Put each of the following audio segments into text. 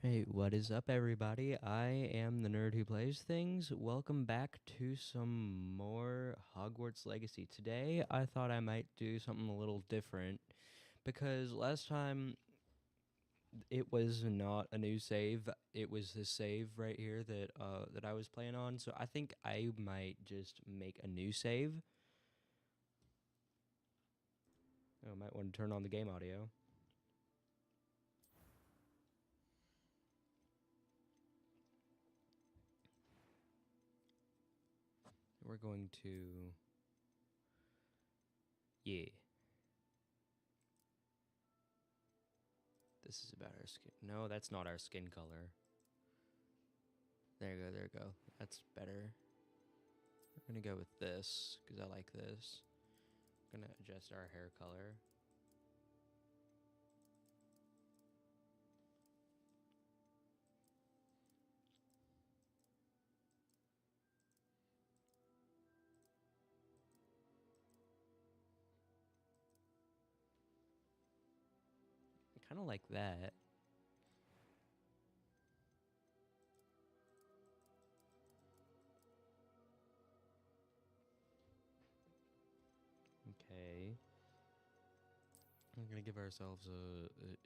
Hey, what is up, everybody? I am the nerd who plays things. Welcome back to some more Hogwarts Legacy. Today, I thought I might do something a little different because last time it was not a new save. It was this save right here that I was playing on. So I think I might just make a new save. I might want to turn on the game audio. We're going to... Yeah. This is about our skin. No, that's not our skin color. There you go, there you go. That's better. We're gonna go with this, because I like this. I'm gonna adjust our hair color. I kind of like that. Okay. We're gonna give ourselves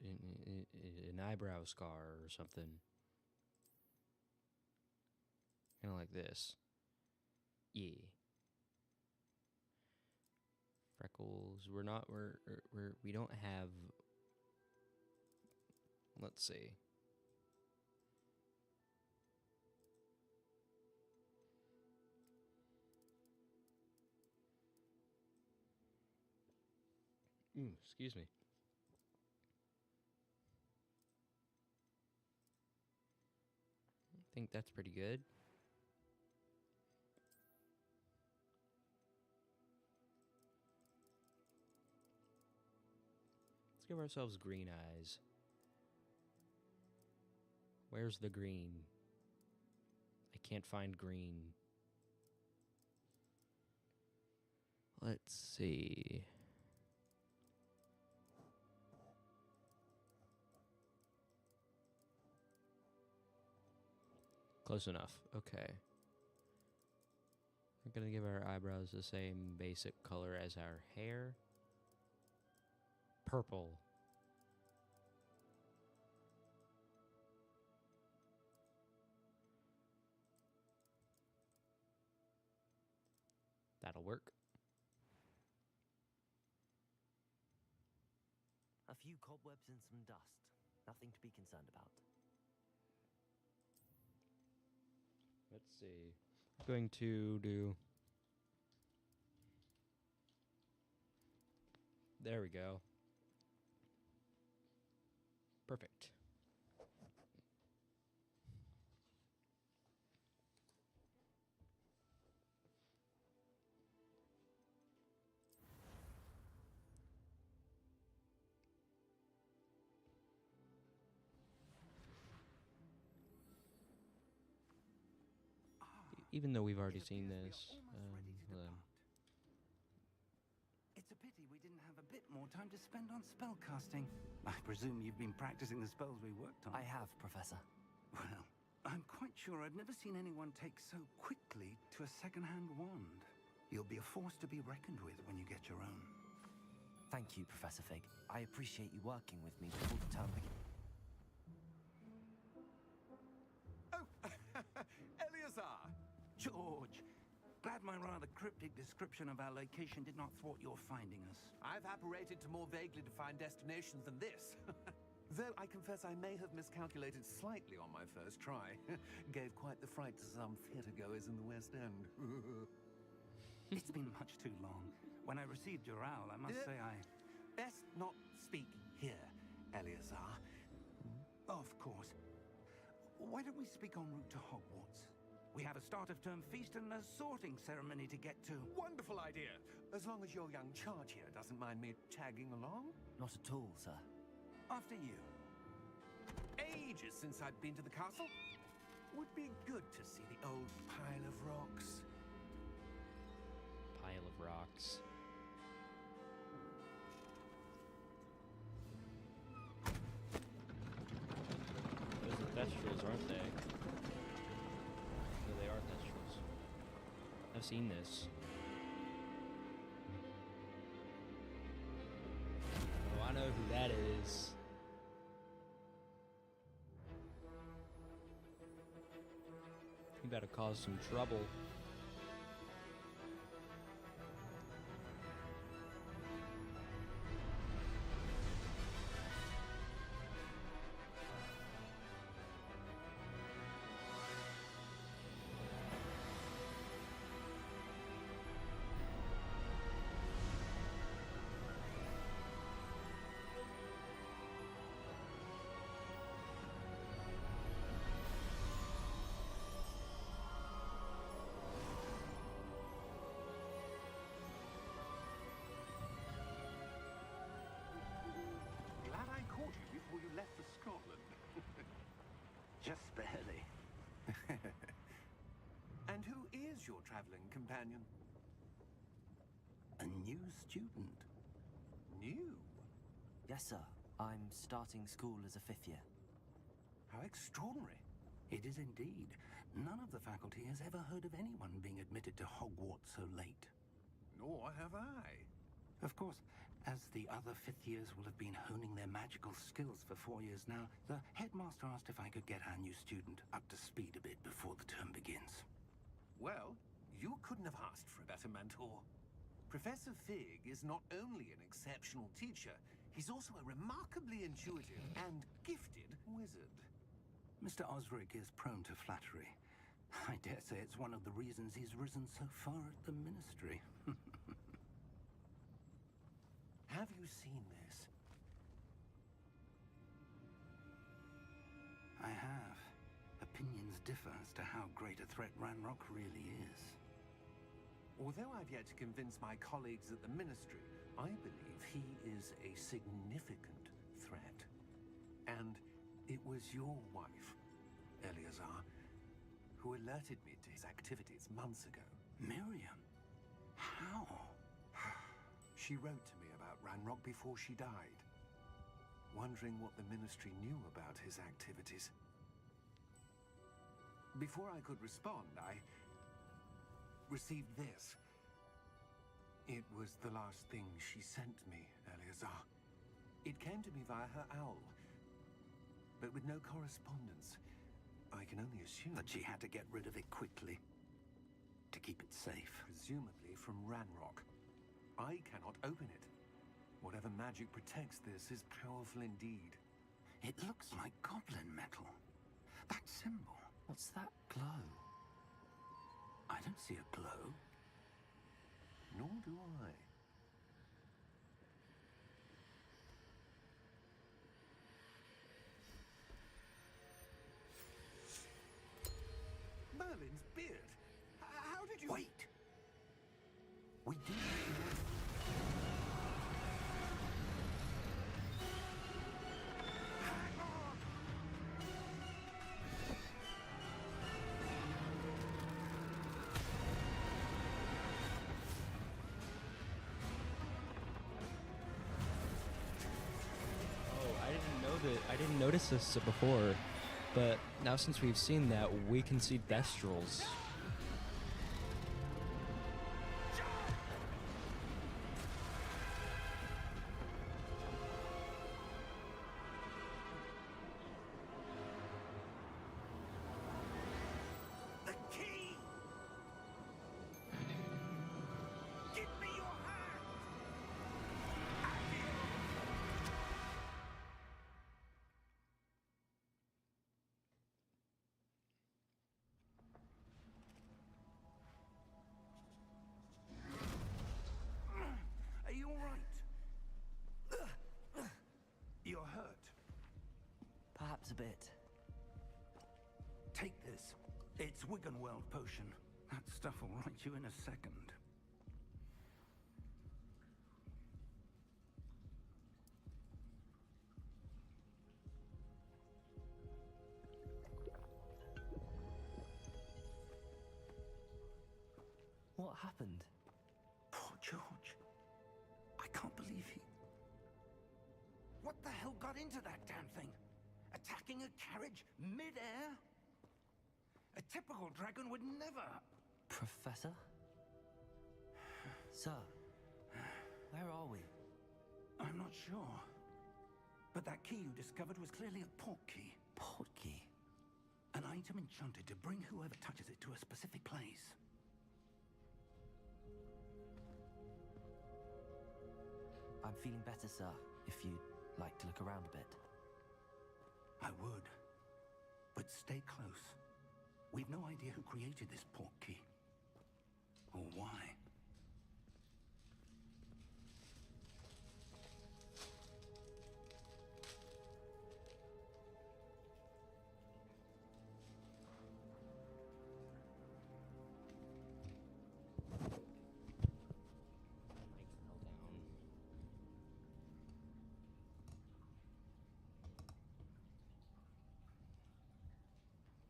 an eyebrow scar or something. Kind of like this. Yeah. Freckles. We don't have. Let's see. Excuse me. I think that's pretty good. Let's give ourselves green eyes. Where's the green? I can't find green. Let's see. Close enough. Okay. We're gonna give our eyebrows the same basic color as our hair. Purple. That'll work. A few cobwebs and some dust. Nothing to be concerned about. Let's see. I'm going to do... There we go. Perfect. Even though we've already seen this. It's a pity we didn't have a bit more time to spend on spellcasting. I presume you've been practicing the spells we worked on. I have, Professor. Well, I'm quite sure I've never seen anyone take so quickly to a second-hand wand. You'll be a force to be reckoned with when you get your own. Thank you, Professor Fig. I appreciate you working with me before the term begins. Oh, Eleazar! George, glad my rather cryptic description of our location did not thwart your finding us. I've apparated to more vaguely defined destinations than this. Though I confess I may have miscalculated slightly on my first try. Gave quite the fright to some theatergoers in the West End. It's been much too long. When I received your owl, I must say I... Best not speak here, Eleazar. Of course. Why don't we speak en route to Hogwarts? We have a start-of-term feast and a sorting ceremony to get to. Wonderful idea. As long as your young charge here doesn't mind me tagging along. Not at all, sir. After you. Ages since I've been to the castle. Would be good to see the old pile of rocks. Pile of rocks. Wasn't I've seen this. Oh, I know who that is. He better cause some trouble. Glad I caught you before you left for Scotland. Just barely. And who is your traveling companion? A new student. New? Yes, sir. I'm starting school as a 5th year. How extraordinary. It is indeed. None of the faculty has ever heard of anyone being admitted to Hogwarts so late. Nor have I. Of course, as the other 5th years will have been honing their magical skills for 4 years now, the headmaster asked if I could get our new student up to speed a bit before the term begins. Well, you couldn't have asked for a better mentor. Professor Fig is not only an exceptional teacher, he's also a remarkably intuitive and gifted wizard. Mr. Osric is prone to flattery. I dare say it's one of the reasons he's risen so far at the ministry. Have you seen this? I have. Opinions differ as to how great a threat Ranrock really is. Although I've yet to convince my colleagues at the ministry, I believe he is a significant threat. And it was your wife, Eleazar, who alerted me to his activities months ago. Miriam? How? She wrote to me about Ranrock before she died, wondering what the ministry knew about his activities. Before I could respond, I received this. It was the last thing she sent me, Eleazar. It came to me via her owl, but with no correspondence. I can only assume That she had to get rid of it quickly. To keep it safe. presumably from Ranrock. I cannot open it. Whatever magic protects this is powerful indeed. It looks like goblin metal. That symbol. What's that glow? I don't see a glow. Nor do I. Merlin's beard. How did you... Wait! We do. I didn't notice this before, but now since we've seen that, we can see Thestrals. The key! Give me your hand! Are you all right? You're hurt. Perhaps a bit. Take this. It's Wiggenweld potion. That stuff will right you in a second. What happened? Poor George. I can't believe he... What the hell got into that damn thing? Attacking a carriage mid-air? A typical dragon would never... Professor? Sir, where are we? I'm not sure. But that key you discovered was clearly a port key. Port key? An item enchanted to bring whoever touches it to a specific place. I'm feeling better, sir, if you'd like to look around a bit. I would. But stay close. We've no idea who created this port key. Or why.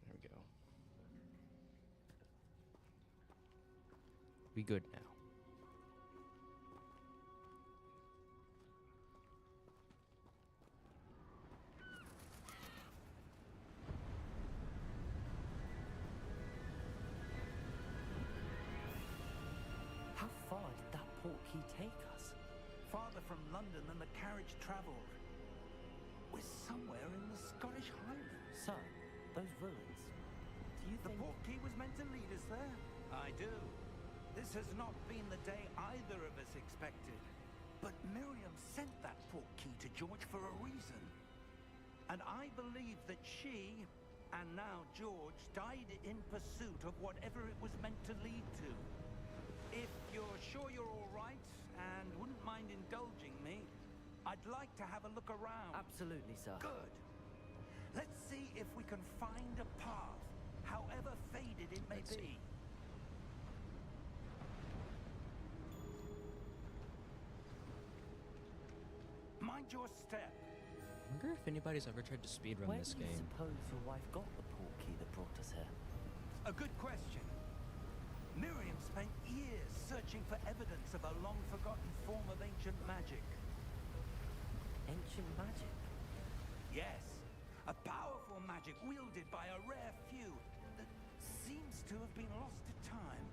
There we go. We good now. How far did that port key take us? Farther from London than the carriage travelled. We're somewhere in the Scottish Highlands. Sir, those ruins. Do you The think... port key was meant to lead us there? I do. This has not been the day either of us expected. But Miriam sent that port key to George for a reason. And I believe that she, and now George, died in pursuit of whatever it was meant to lead to. If you're sure you're all right, and wouldn't mind indulging me, I'd like to have a look around. Absolutely, sir. Good. Let's see if we can find a path, however faded it may Let's be. see. Mind your step. I wonder if anybody's ever tried to speedrun Where this do you game. suppose your wife got the port key that brought us here? A good question. Miriam spent years searching for evidence of a long-forgotten form of ancient magic. Ancient magic? Yes, a powerful magic wielded by a rare few that seems to have been lost to time.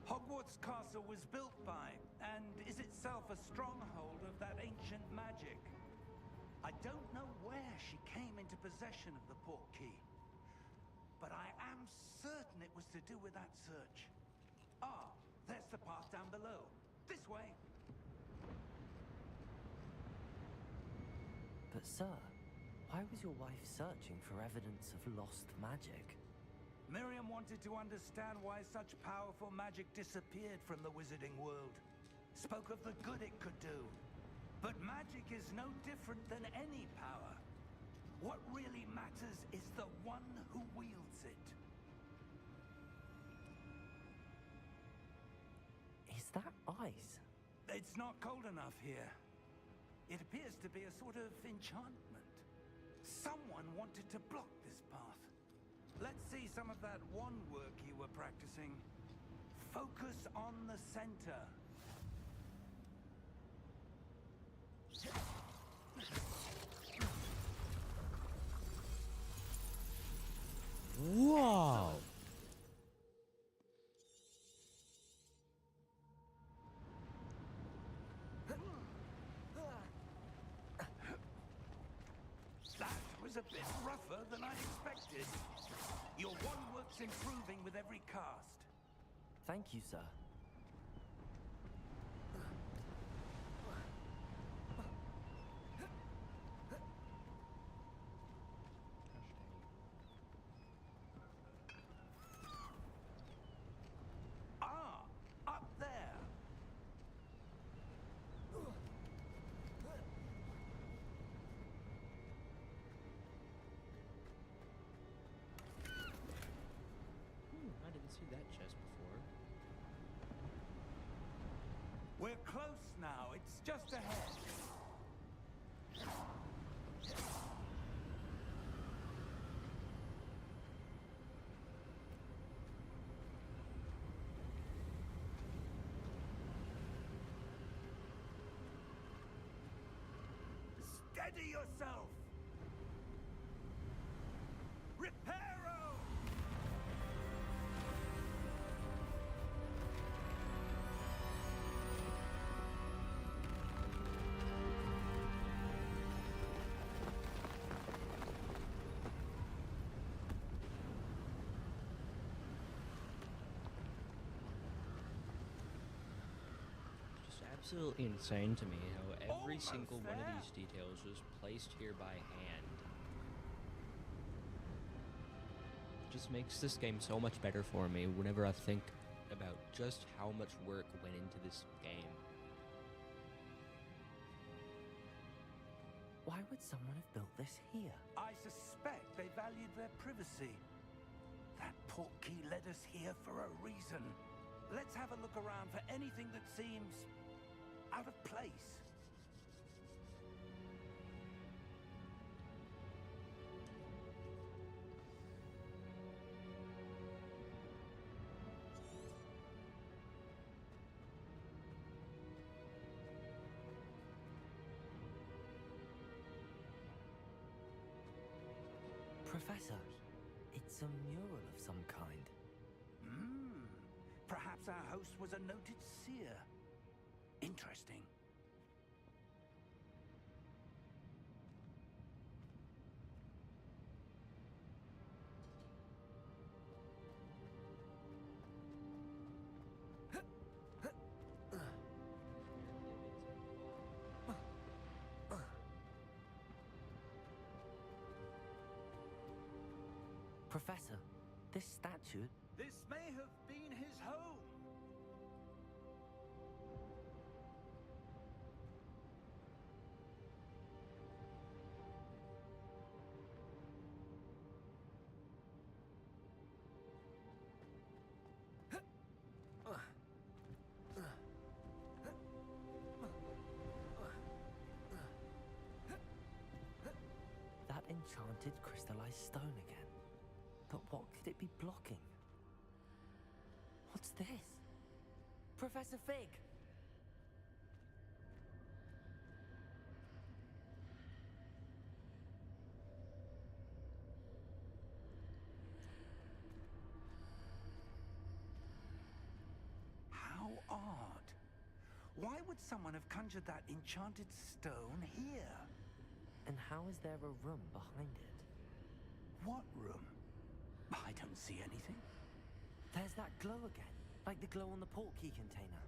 Hogwarts Castle was built by, and is itself a stronghold of that ancient magic. I don't know where she came into possession of the port key, but I am certain it was to do with that search. Ah, there's the path down below. This way. But sir, why was your wife searching for evidence of lost magic? Miriam wanted to understand why such powerful magic disappeared from the wizarding world. Spoke of the good it could do. But magic is no different than any power. What really matters is the one who wields it. Is that ice? It's not cold enough here. It appears to be a sort of enchantment. Someone wanted to block this path. Let's see some of that wand work you were practicing. Focus on the center. Whoa! That was a bit rougher than I expected. Your wand work's improving with every cast. Thank you, sir. Ah, up there. I didn't see that chest before. We're close now. It's just ahead. Steady yourself. Reparo! absolutely insane to me how every Almost single one of there. these details was placed here by hand. Just makes this game so much better for me whenever I think about just how much work went into this game. Why would someone have built this here? I suspect they valued their privacy. That portkey led us here for a reason. Let's have a look around for anything that seems out of place. Professor, it's a mural of some kind. Perhaps our host was a noted seer. Interesting. Professor, this statue... This may have been his home. That enchanted crystallized stone again. But what could it be blocking? What's this? Professor Fig! How odd. Why would someone have conjured that enchanted stone here? And how is there a room behind it? What room? I don't see anything. There's that glow again, like the glow on the portkey container.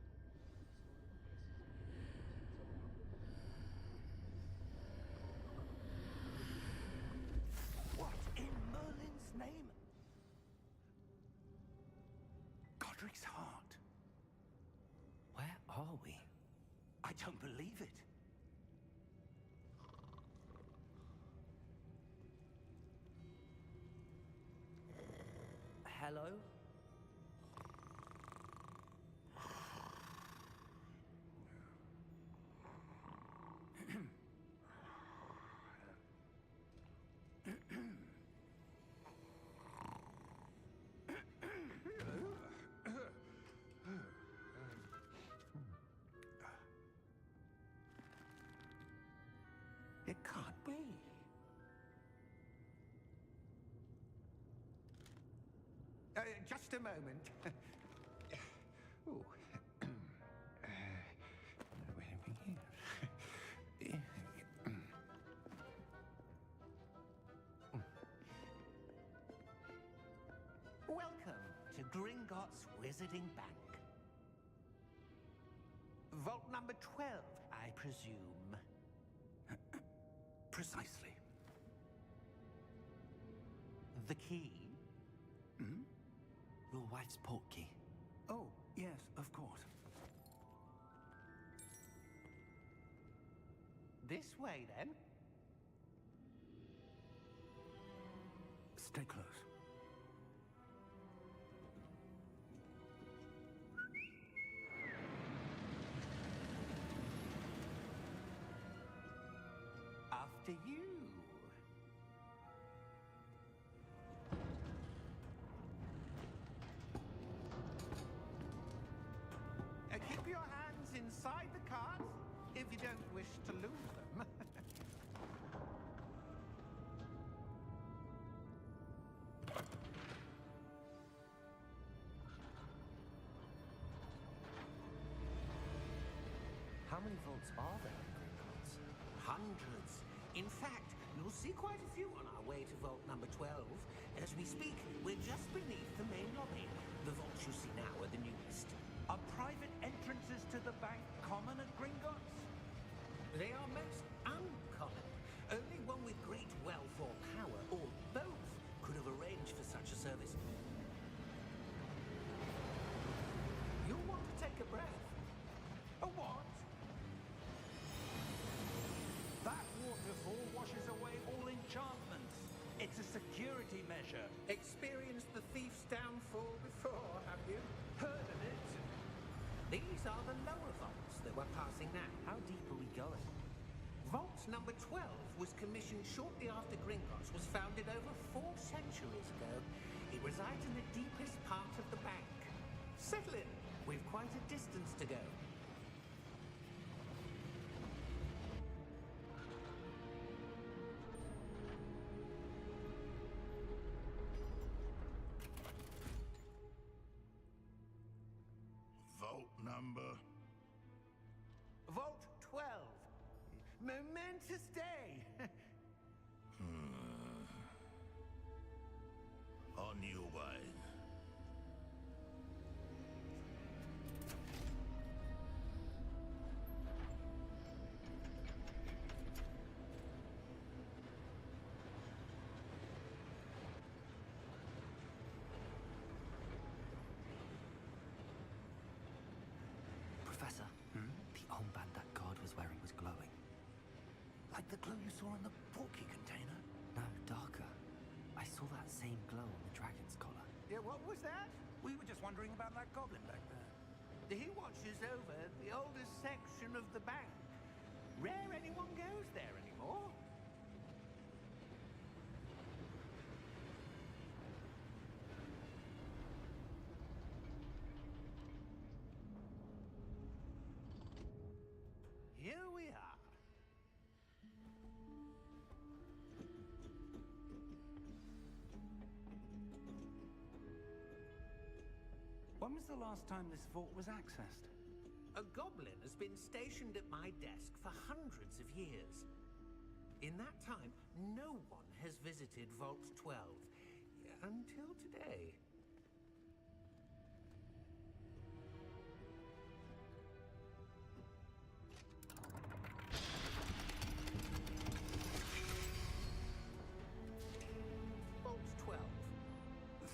What in Merlin's name? Godric's heart. Where are we? I don't believe it. Hello? It can't be. Just a moment. Ooh. Welcome to Gringotts Wizarding Bank. Vault number 12, I presume. Precisely. The key? Your wife's portkey. Oh, yes, of course. This way, then. Stay close. After you. Keep your hands inside the cart if you don't wish to lose them. How many vaults are there in Gringotts? Hundreds. In fact, you'll see quite a few on our way to vault number 12. As we speak, we're just beneath the main lobby. The vaults you see now are the newest. Are private entrances to the bank common at are the lower vaults that we're passing now. How deep are we going? Vault number 12 was commissioned shortly after Gringotts was founded over 4 centuries ago. It resides in the deepest part of the bank. Settle in. We've quite a distance to go. Vault number? Vault 12. Momentous day. On your way. Professor, the armband that guard was wearing was glowing. Like the glow you saw in the porky container? No, darker. I saw that same glow on the dragon's collar. Yeah, what was that? We were just wondering about that goblin back there. He watches over the oldest section of the bank. Rare anyone goes there anymore. Here we are. When was the last time this vault was accessed? A goblin has been stationed at my desk for hundreds of years. In that time, no one has visited Vault 12 until today. Vault 12.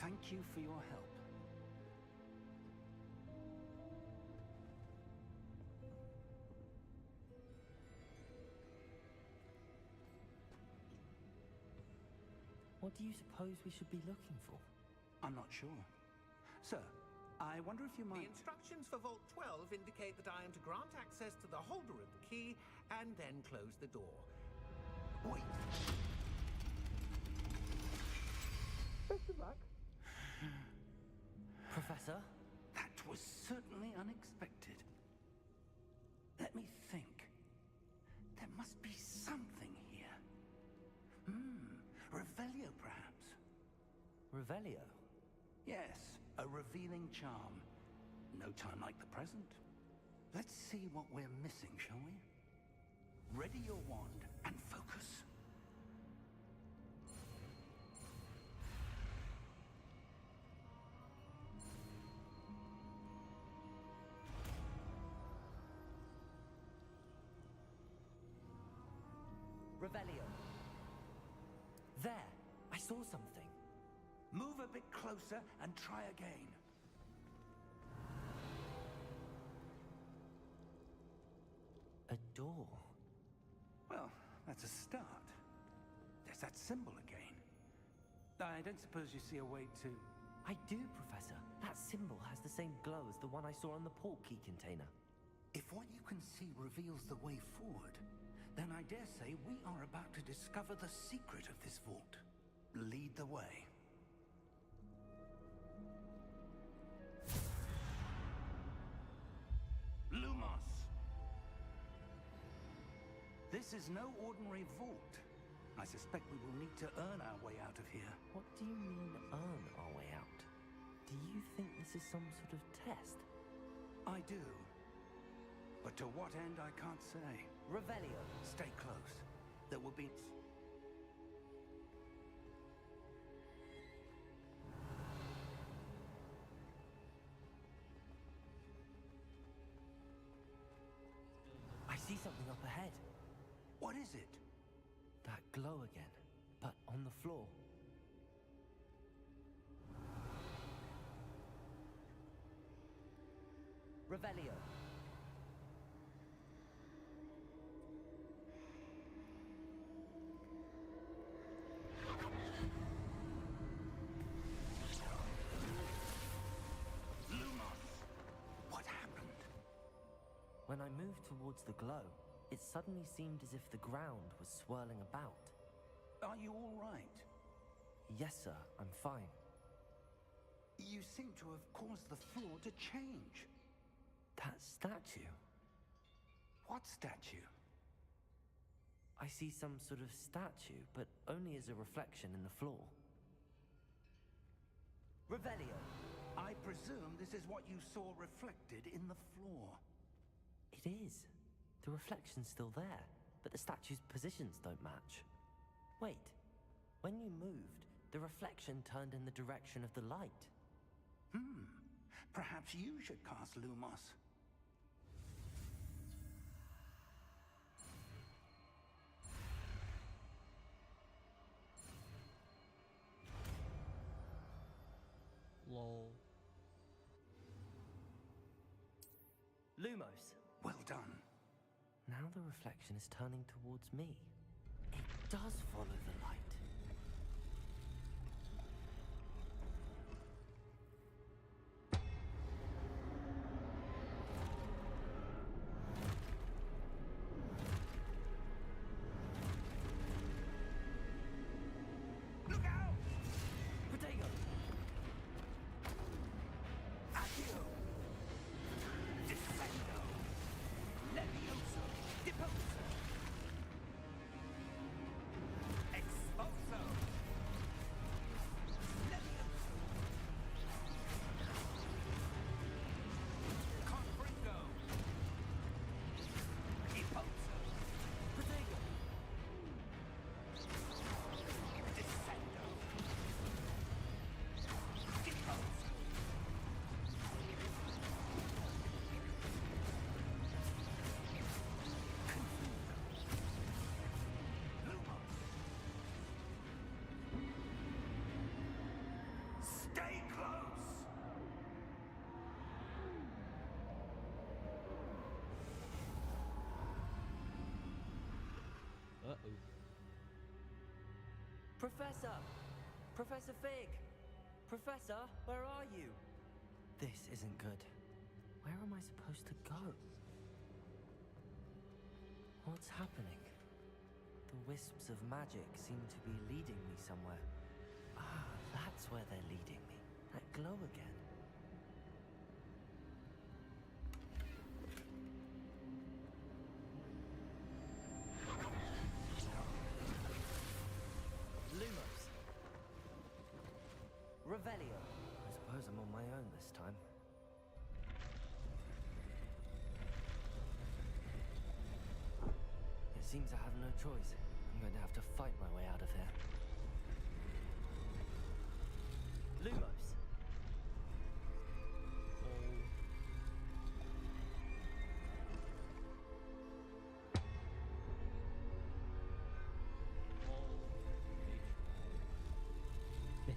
Thank you for your help. What do you suppose we should be looking for? I'm not sure. Sir, I wonder if you The might... instructions for Vault 12 indicate that I am to grant access to the holder of the key and then close the door. Wait! Best of luck. Professor? That was certainly unexpected. Let me think. There must be something here. Revelio, perhaps? Revelio? Yes, a revealing charm. No time like the present. Let's see what we're missing, shall we? Ready your wand and focus. Revelio. There! I saw something. Move a bit closer and try again. A door. Well, that's a start. There's that symbol again. I don't suppose you see a way to... I do, Professor. That symbol has the same glow as the one I saw on the port key container. If what you can see reveals the way forward, then I dare say we are about to discover the secret of this vault. Lead the way. Lumos! This is no ordinary vault. I suspect we will need to earn our way out of here. What do you mean, earn our way out? Do you think this is some sort of test? I do. But to what end, I can't say. Revelio. Stay close. There will be... I see something up ahead. What is it? That glow again, but on the floor. Revelio. Lumos! What happened? When I moved towards the glow, it suddenly seemed as if the ground was swirling about. Are you all right? Yes, sir, I'm fine. You seem to have caused the floor to change. That statue? What statue? I see some sort of statue, but only as a reflection in the floor. Revelio! I presume this is what you saw reflected in the floor. It is. The reflection's still there, but the statue's positions don't match. Wait. When you moved, the reflection turned in the direction of the light. Perhaps you should cast Lumos. Lol. Lumos! Well done. Now the reflection is turning towards me. It does follow the light. Look out! Protego! Accio! Descendo! Levioso! Deposo! Exposo! Levioso! Confringo! Deposo! Protego! Descendo! Deposo! Stay close! Uh-oh. Professor! Professor Fig! Professor, where are you? This isn't good. Where am I supposed to go? What's happening? The wisps of magic seem to be leading me somewhere. Ah, that's where they're leading me. That glow again. Lumos. Revelio. I suppose I'm on my own this time. It seems I have no choice. I'm going to have to fight my way out of here. Lumos. I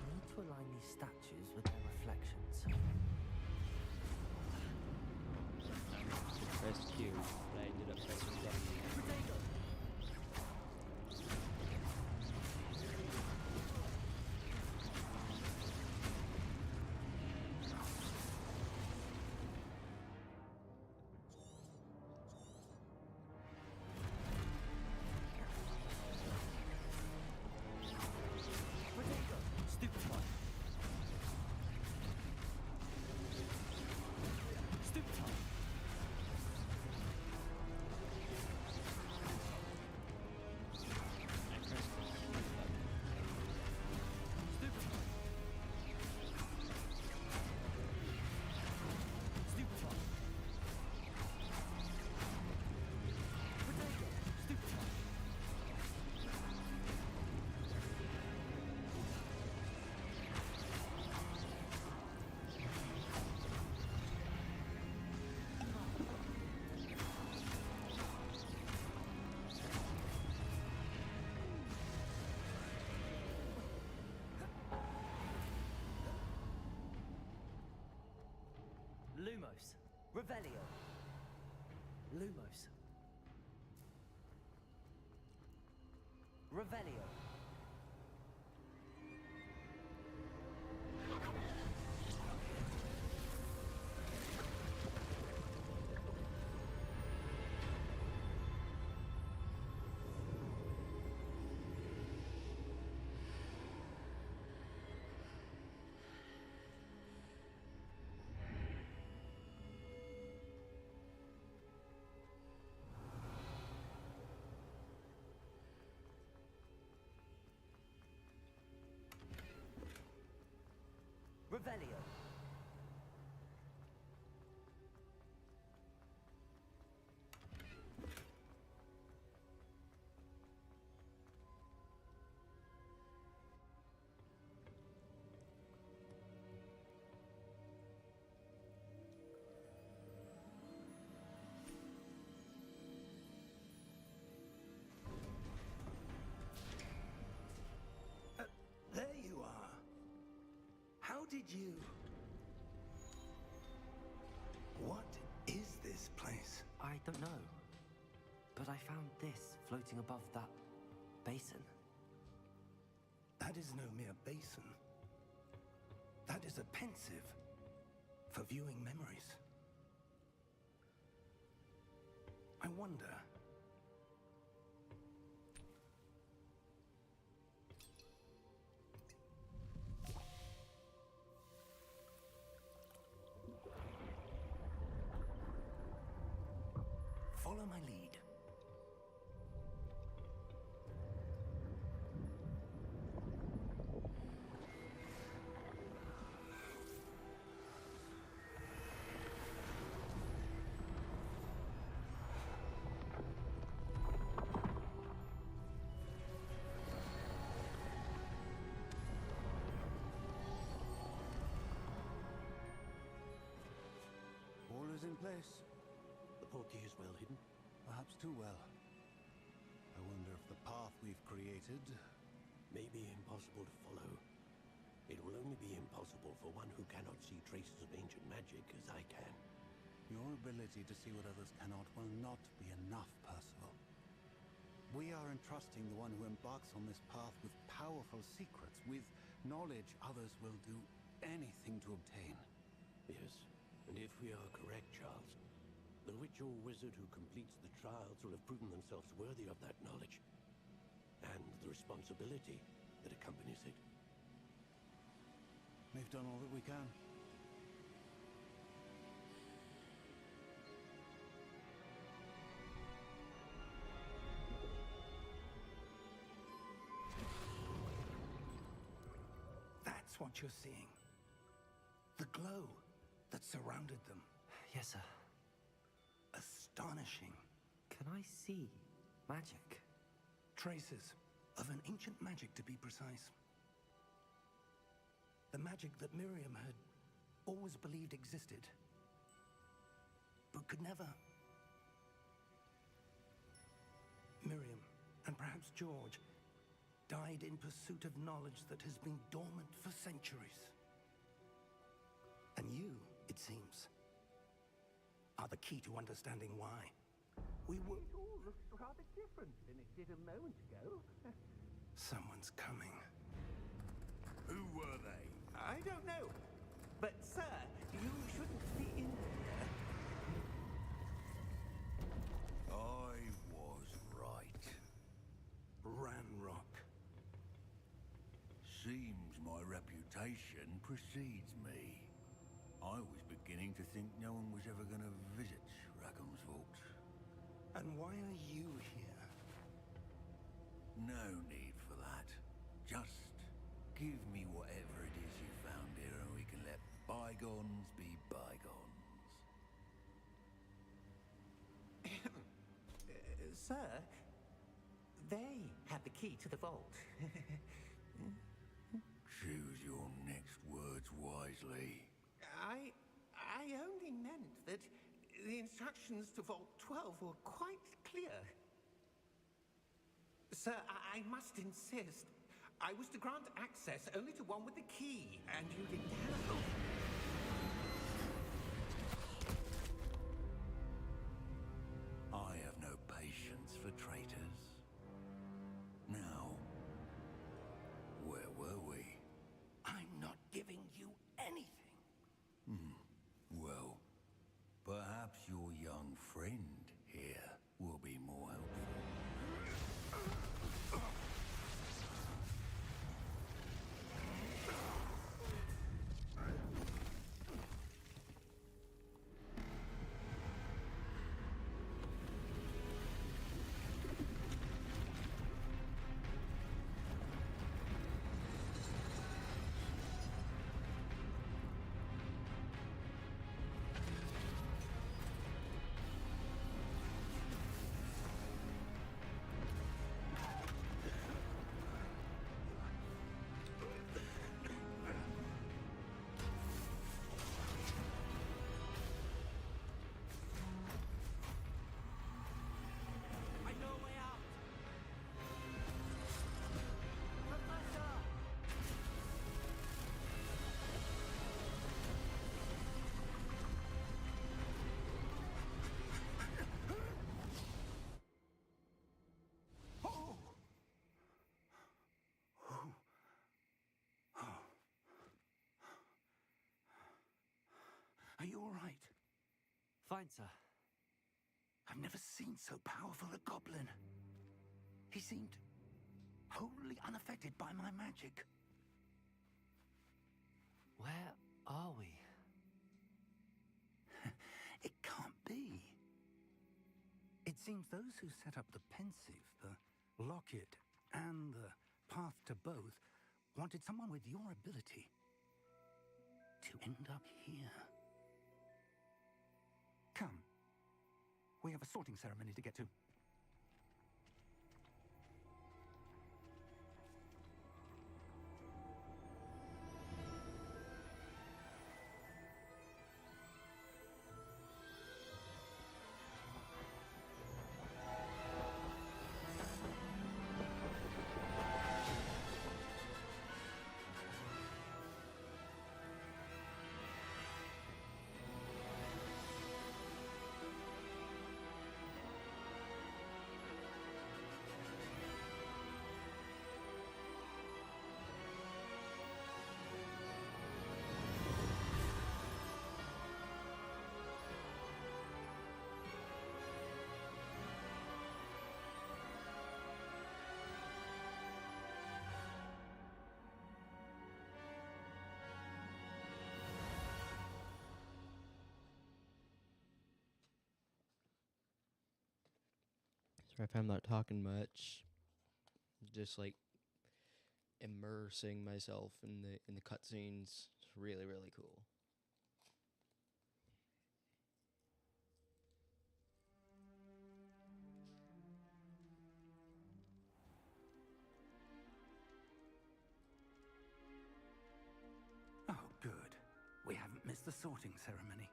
need to align these statues with their reflections. Press Q, but I ended up pressing W. Potato! Potato! Stupefy! Stupefy! I pressed the Q button. Stupefy! Stupefy! Potato! Stupefy! Lumos. Revelio. Lumos. Revelio. Revelio. There you are. How did you... What is this place? I don't know. But I found this floating above that basin. That is no mere basin. That is a pensive for viewing memories. I wonder... Follow my lead. All is in place. The portkey is well hidden. Perhaps too well. I wonder if the path we've created... May be impossible to follow. It will only be impossible for one who cannot see traces of ancient magic as I can. Your ability to see what others cannot will not be enough, Percival. We are entrusting the one who embarks on this path with powerful secrets, with knowledge others will do anything to obtain. Yes, and if we are correct, Charles, the witch or wizard who completes the trials will have proven themselves worthy of that knowledge, and the responsibility that accompanies it. We've done all that we can. That's what you're seeing. The glow that surrounded them. Yes, sir. Astonishing. Can I see magic? Traces of an ancient magic, to be precise. The magic that Miriam had always believed existed, but could never. Miriam, and perhaps George, died in pursuit of knowledge that has been dormant for centuries. And you, it seems, are the key to understanding why. We were... It all looks rather different than it did a moment ago. Someone's coming. Who were they? I don't know. But, sir, you shouldn't be in here. I was right. Ranrock. Seems my reputation precedes me. I was beginning to think no one was ever going to visit Rackham's Vault. And why are you here? No need for that. Just give me whatever it is you found here and we can let bygones be bygones. Sir, they have the key to the vault. Choose your next words wisely. I only meant that the instructions to Vault 12 were quite clear. Sir, I must insist. I was to grant access only to one with the key, and you didn't have... I have no patience for traitors. Now, where were we? I'm not giving you anything. Well, perhaps your young friend here will be more helpful. Fine, sir. I've never seen so powerful a goblin. He seemed wholly unaffected by my magic. Where are we? It can't be. It seems those who set up the pensive, the locket, and the path to both wanted someone with your ability to end up here. Come. We have a sorting ceremony to get to. Sorry if I'm not talking much. Just like immersing myself in the cutscenes. It's really, really cool. Oh, good. We haven't missed the sorting ceremony.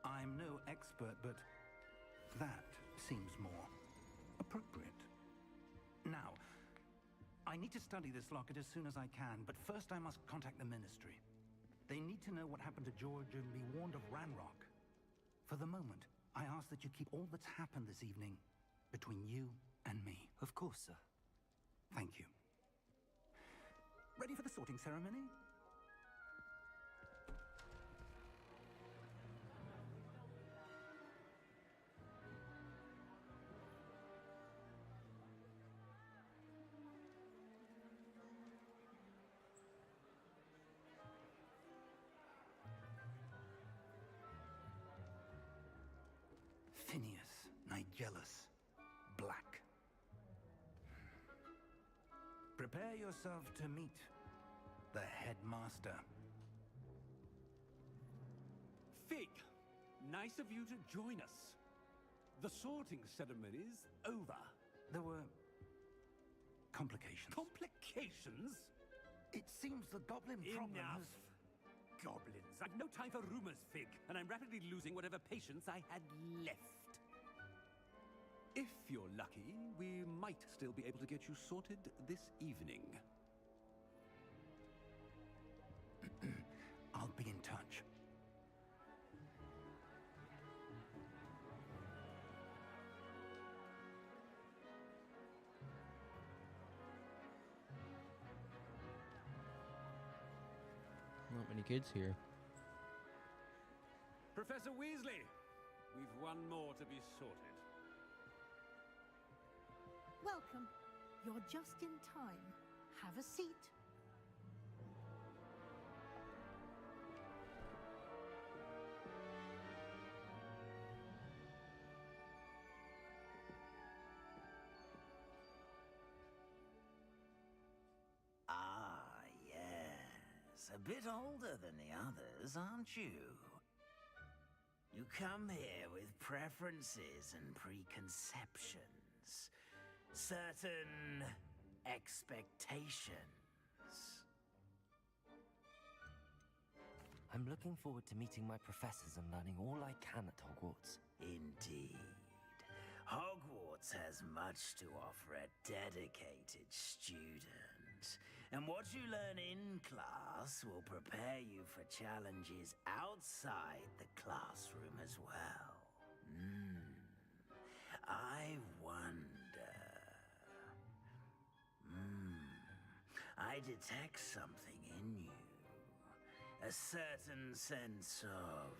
I'm no expert, but that seems more appropriate. Now, I need to study this locket as soon as I can, but first I must contact the Ministry. They need to know what happened to George and be warned of Ranrock. For the moment, I ask that you keep all that's happened this evening between you and me. Of course, sir. Thank you. Ready for the sorting ceremony? Phineas, Nigellus, Black. Prepare yourself to meet the headmaster. Fig, nice of you to join us. The sorting ceremony's over. There were complications. Complications? It seems the goblin problem Enough. has... Goblins. I've no time for rumors, Fig, and I'm rapidly losing whatever patience I had left. If you're lucky, we might still be able to get you sorted this evening. I'll be in touch. Not many kids here. Professor Weasley, we've one more to be sorted. Welcome. You're just in time. Have a seat. Ah, yes. A bit older than the others, aren't you? You come here with preferences and preconceptions. Certain expectations. I'm looking forward to meeting my professors and learning all I can at Hogwarts. Indeed. Hogwarts has much to offer a dedicated student. And what you learn in class will prepare you for challenges outside the classroom as well. I wonder... I detect something in you. A certain sense of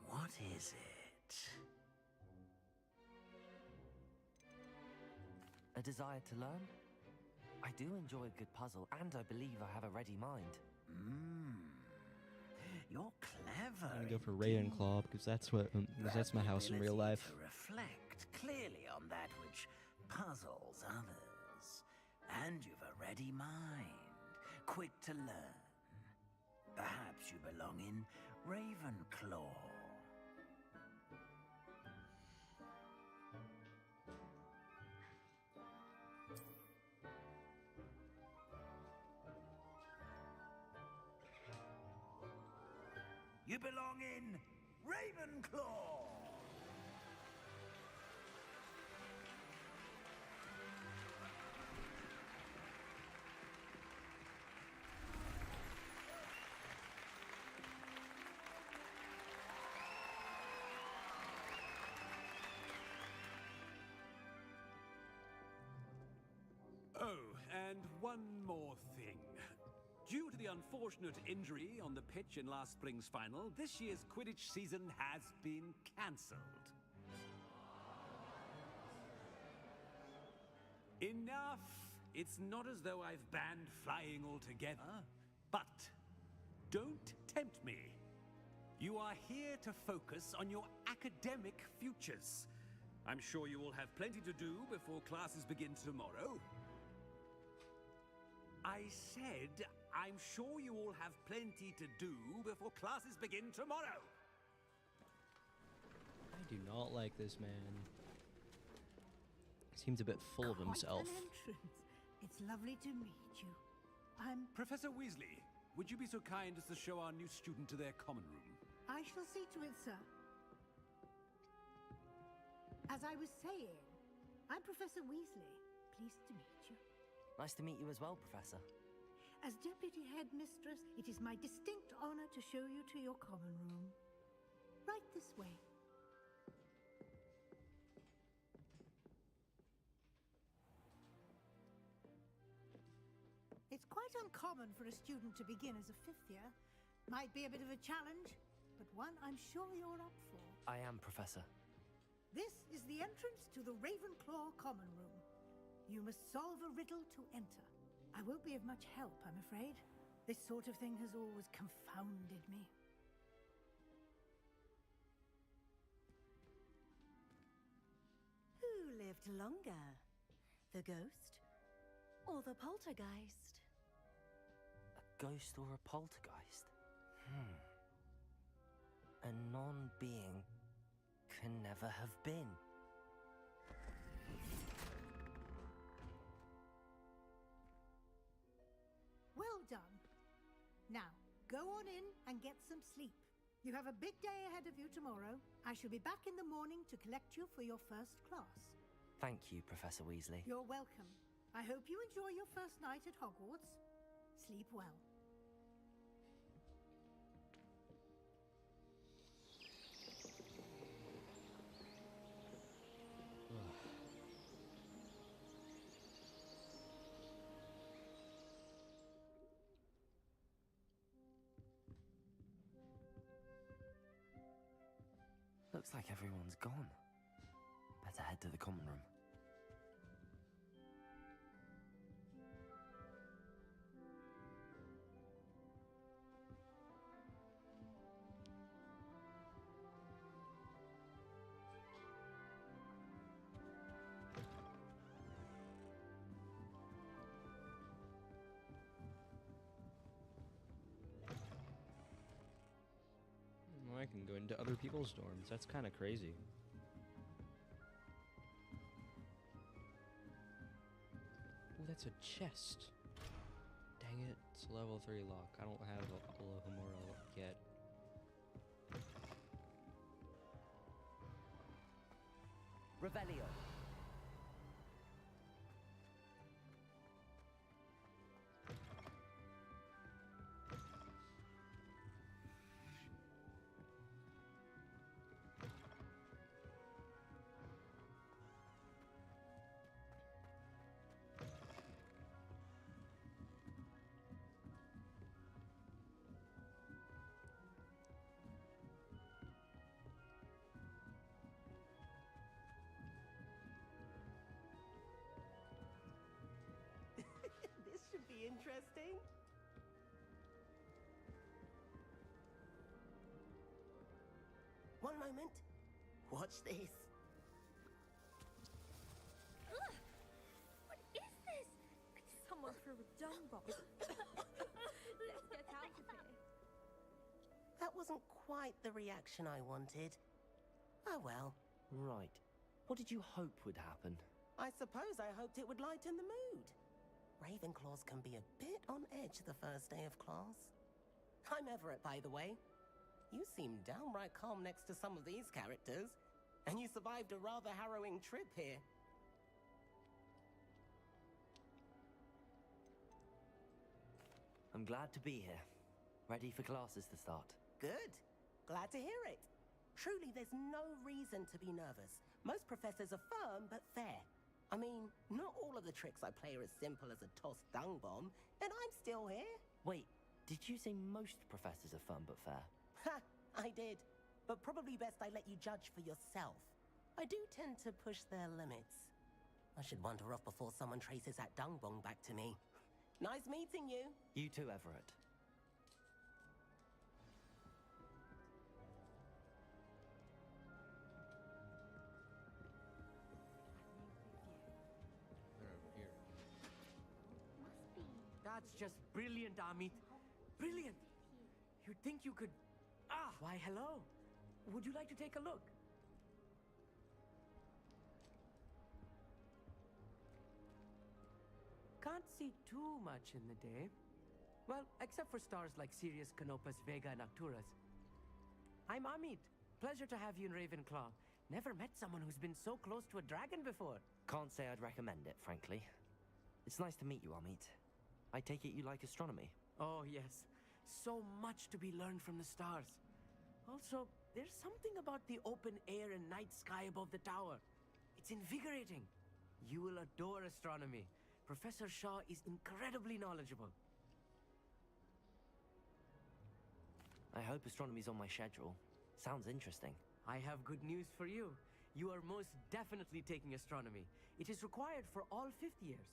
What is it? A desire to learn? I do enjoy a good puzzle, and I believe I have a ready mind. You're clever. I'm gonna go for indeed. Ravenclaw because that's what that's my house in real Ability life. To reflect clearly on that which puzzles others, and you've a ready mind, quick to learn. Perhaps you belong in Ravenclaw. You belong in Ravenclaw! Oh, and one more thing. Due to the unfortunate injury on the pitch in last spring's final, this year's Quidditch season has been cancelled. Enough! It's not as though I've banned flying altogether, but don't tempt me. You are here to focus on your academic futures. I'm sure you all have plenty to do before classes begin tomorrow. I said, I'm sure you all have plenty to do before classes begin tomorrow. I do not like this man. Seems a bit full of himself. Quite an entrance. It's lovely to meet you. I'm... Professor Weasley, would you be so kind as to show our new student to their common room? I shall see to it, sir. As I was saying, I'm Professor Weasley. Pleased to meet you. Nice to meet you as well, Professor. As Deputy Headmistress, it is my distinct honor to show you to your common room. Right this way. It's quite uncommon for a student to begin as a fifth year. Might be a bit of a challenge, but one I'm sure you're up for. I am, Professor. This is the entrance to the Ravenclaw common room. You must solve a riddle to enter. I won't be of much help, I'm afraid. This sort of thing has always confounded me. Who lived longer? The ghost or the poltergeist? A ghost or a poltergeist? A non-being can never have been. Well done. Now, go on in and get some sleep. You have a big day ahead of you tomorrow. I shall be back in the morning to collect you for your first class. Thank you, Professor Weasley. You're welcome. I hope you enjoy your first night at Hogwarts. Sleep well. Looks like everyone's gone. Better head to the common room. I can go into other people's dorms. That's kind of crazy. Oh, that's a chest. Dang it. It's a level 3 lock. I don't have a Alohomora yet. Revelio. very interesting. One moment. Watch this. Ugh! What is this? Someone threw a dung bomb. Let's get out of here. That wasn't quite the reaction I wanted. Oh well. Right. What did you hope would happen? I suppose I hoped it would lighten the mood. Ravenclaws can be a bit on edge the first day of class. I'm Everett, by the way. You seem downright calm next to some of these characters, and you survived a rather harrowing trip here. I'm glad to be here. Ready for classes to start. Good. Glad to hear it. Truly, there's no reason to be nervous. Most professors are firm but fair. I mean, not all of the tricks I play are as simple as a tossed dung bomb, and I'm still here. Wait, did you say most professors are fun but fair? Ha! I did. But probably best I let you judge for yourself. I do tend to push their limits. I should wander off before someone traces that dung bomb back to me. Nice meeting you. You too, Everett. They're over here. That's just brilliant, Amit. Brilliant. You'd think you could... Ah, why, hello. Would you like to take a look? Can't see too much in the day. Well, except for stars like Sirius, Canopus, Vega, and Arcturus. I'm Amit. Pleasure to have you in Ravenclaw. Never met someone who's been so close to a dragon before. Can't say I'd recommend it, frankly. It's nice to meet you, Amit. I take it you like astronomy? Oh, yes. So much to be learned from the stars. Also, there's something about the open air and night sky above the tower. It's invigorating. You will adore astronomy. Professor Shaw is incredibly knowledgeable. I hope astronomy's on my schedule. Sounds interesting. I have good news for you. You are most definitely taking astronomy. It is required for all 5th years.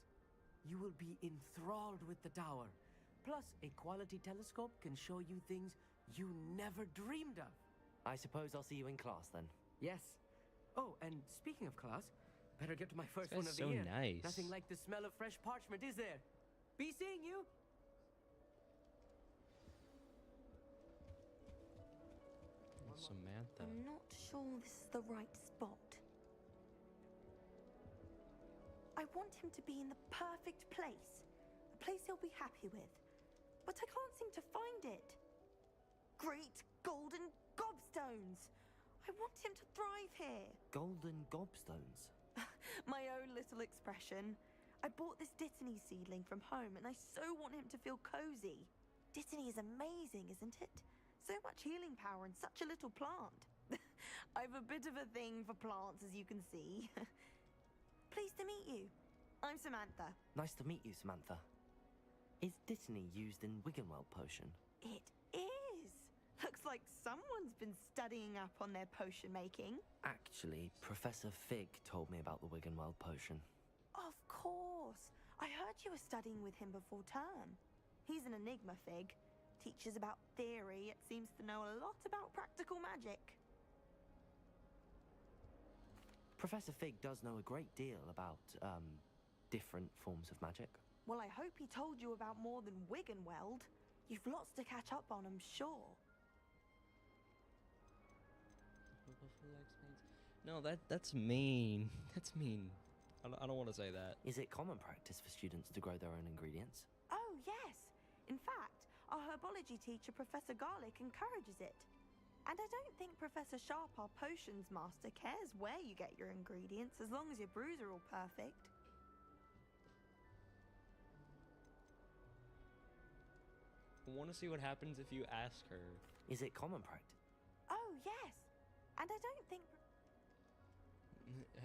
You will be enthralled with the tower. Plus, a quality telescope can show you things you never dreamed of. I suppose I'll see you in class then. Yes. Oh, and speaking of class, better get to my first This one guy's of the so year. nice. Nothing like the smell of fresh parchment, is there? Be seeing you. Samantha. I'm not sure this is the right spot. I want him to be in the perfect place. A place he'll be happy with. But I can't seem to find it. Great golden gobstones! I want him to thrive here. Golden gobstones? My own little expression. I bought this Dittany seedling from home and I so want him to feel cozy. Dittany is amazing, isn't it? So much healing power in such a little plant. I've a bit of a thing for plants, as you can see. Pleased to meet you. I'm Samantha. Nice to meet you, Samantha. Is Dittany used in Wiggenweld potion? It is. Looks like someone's been studying up on their potion making. Actually, Professor Fig told me about the Wiggenweld potion. Of course. I heard you were studying with him before term. He's an enigma, Fig. Teaches about theory, it seems to know a lot about practical magic. Professor Fig does know a great deal about, different forms of magic. Well, I hope he told you about more than Wiggenweld. You've lots to catch up on, I'm sure. No, that's mean. That's mean. I don't want to say that. Is it common practice for students to grow their own ingredients? Oh, yes. In fact, our herbology teacher, Professor Garlick, encourages it. And I don't think Professor Sharp, our potions master, cares where you get your ingredients, as long as your brews are all perfect. I want to see what happens if you ask her. Is it common practice? Oh, yes. And I don't think...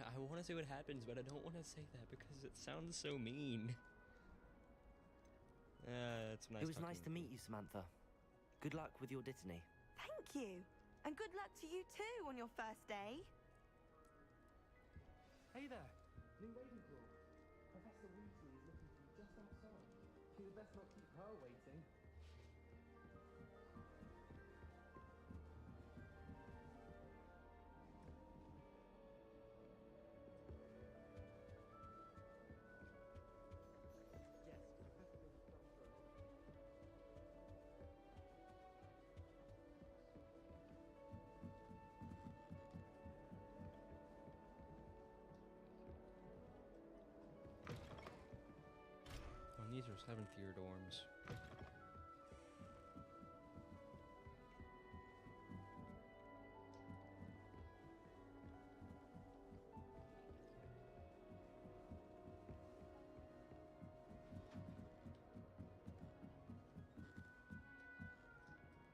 I want to see what happens, but I don't want to say that because it sounds so mean. It's nice. It was nice to meet you, Samantha. Good luck with your Dittany. Thank you. And good luck to you too on your first day. Hey there. New Ravenclaw. Professor Weasley is looking for you just outside. She's best not keep her waiting. Yes, Professor Dumbledore. Oh, and these are 7th year dorms.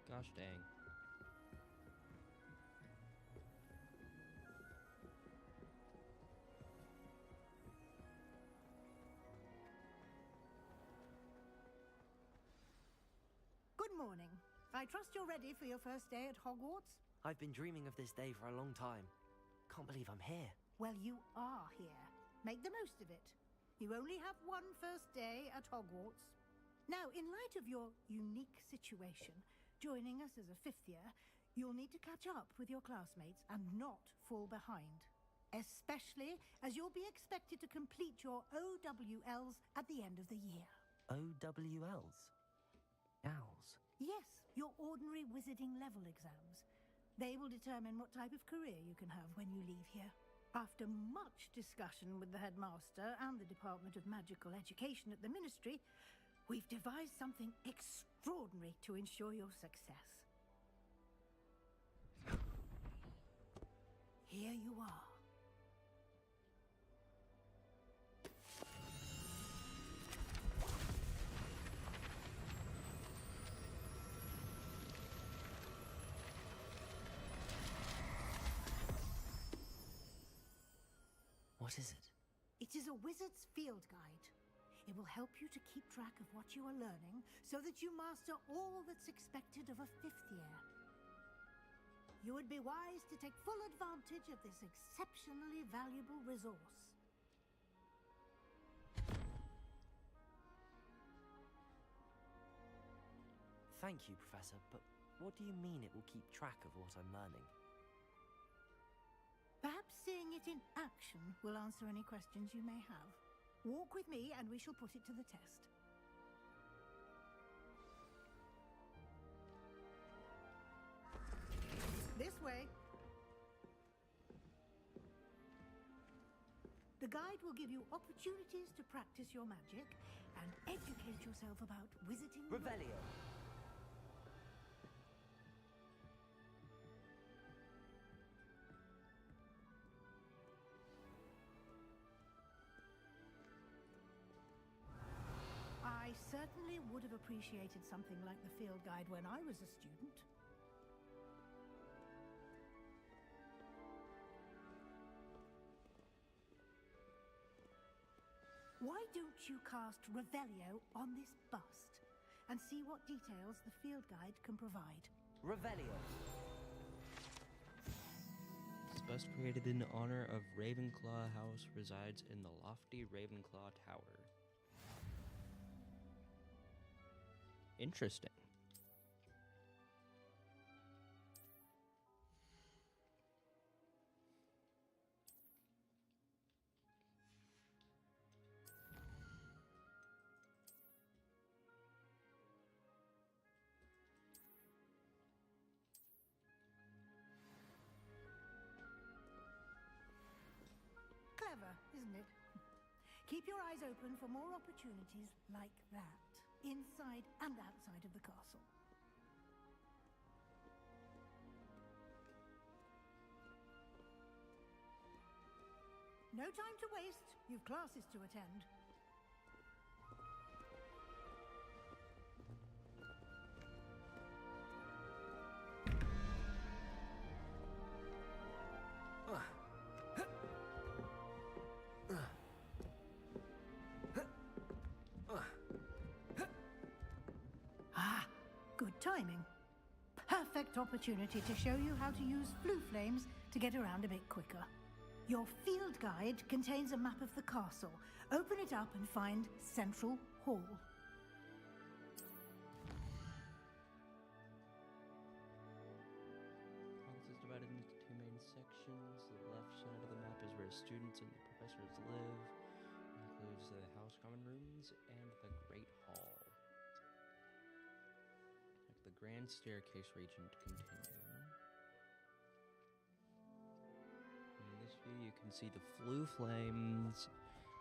Gosh dang. Good morning. I trust you're ready for your first day at Hogwarts? I've been dreaming of this day for a long time. Can't believe I'm here. Well, you are here. Make the most of it. You only have one first day at Hogwarts. Now, in light of your unique situation, joining us as a 5th year, you'll need to catch up with your classmates and not fall behind. Especially as you'll be expected to complete your OWLs at the end of the year. OWLs? Owls? Yes, your ordinary wizarding level exams. They will determine what type of career you can have when you leave here. After much discussion with the headmaster and the Department of Magical Education at the Ministry, we've devised something extraordinary to ensure your success. Here you are. What is it? It is a wizard's field guide. It will help you to keep track of what you are learning so that you master all that's expected of a 5th year. You would be wise to take full advantage of this exceptionally valuable resource. Thank you, Professor, but what do you mean it will keep track of what I'm learning? Perhaps seeing it in action will answer any questions you may have. Walk with me and we shall put it to the test. This way. The guide will give you opportunities to practice your magic and educate yourself about wizarding. Revelio. I certainly would have appreciated something like the field guide when I was a student. Why don't you cast Revelio on this bust and see what details the field guide can provide? Revelio. This bust created in honor of Ravenclaw House resides in the lofty Ravenclaw Tower. Interesting. Clever, isn't it? Keep your eyes open for more opportunities like that, inside and outside of the castle. No time to waste. You've classes to attend. Good timing. Perfect opportunity to show you how to use flue flames to get around a bit quicker. Your field guide contains a map of the castle. Open it up and find Central Hall. students and the professors live. It includes the house common rooms and the Great Hall. Like the grand staircase region to continue. In this view, you can see the flue flames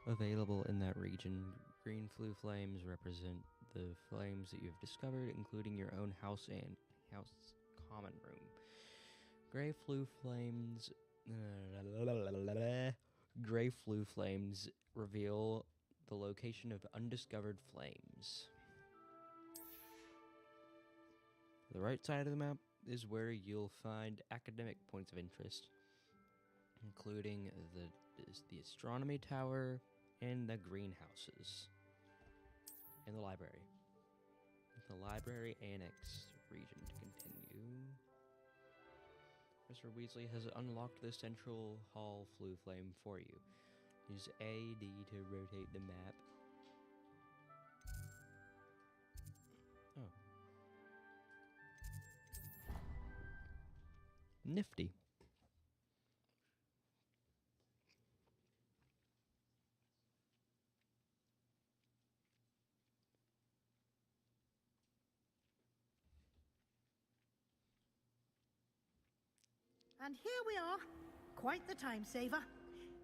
available in that region. Green flue flames represent the flames that you have discovered, including your own house and house common room. Gray flue flames reveal the location of undiscovered flames. The right side of the map is where you'll find academic points of interest, including the astronomy tower and the greenhouses, and the library. The library annex region to continue. Professor Weasley has unlocked the central hall flue flame for you. Use AD to rotate the map. Oh. Nifty. And here we are. Quite the time saver.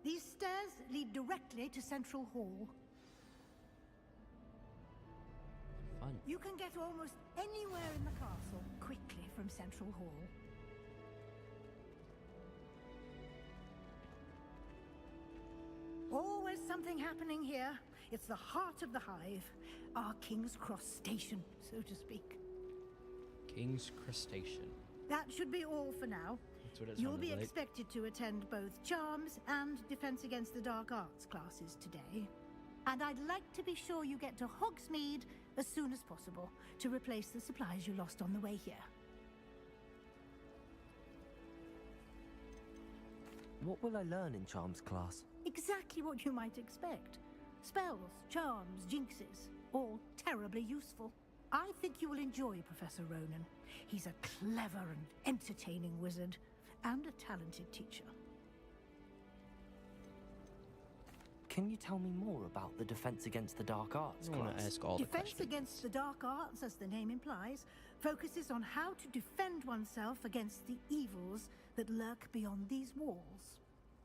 These stairs lead directly to Central Hall. Fun. You can get almost anywhere in the castle quickly from Central Hall. Always something happening here. It's the heart of the hive. Our King's Cross station, so to speak. King's Cross Station. That should be all for now. That's what it You'll sounded be like. expected to attend both Charms and Defense Against the Dark Arts classes today. And I'd like to be sure you get to Hogsmeade as soon as possible to replace the supplies you lost on the way here. What will I learn in Charms class? Exactly what you might expect. Spells, charms, jinxes, all terribly useful. I think you will enjoy Professor Ronan. He's a clever and entertaining wizard, and a talented teacher. Can you tell me more about the Defense Against the Dark Arts I want to class? ask all the Defense questions. Against the Dark Arts, as the name implies, focuses on how to defend oneself against the evils that lurk beyond these walls.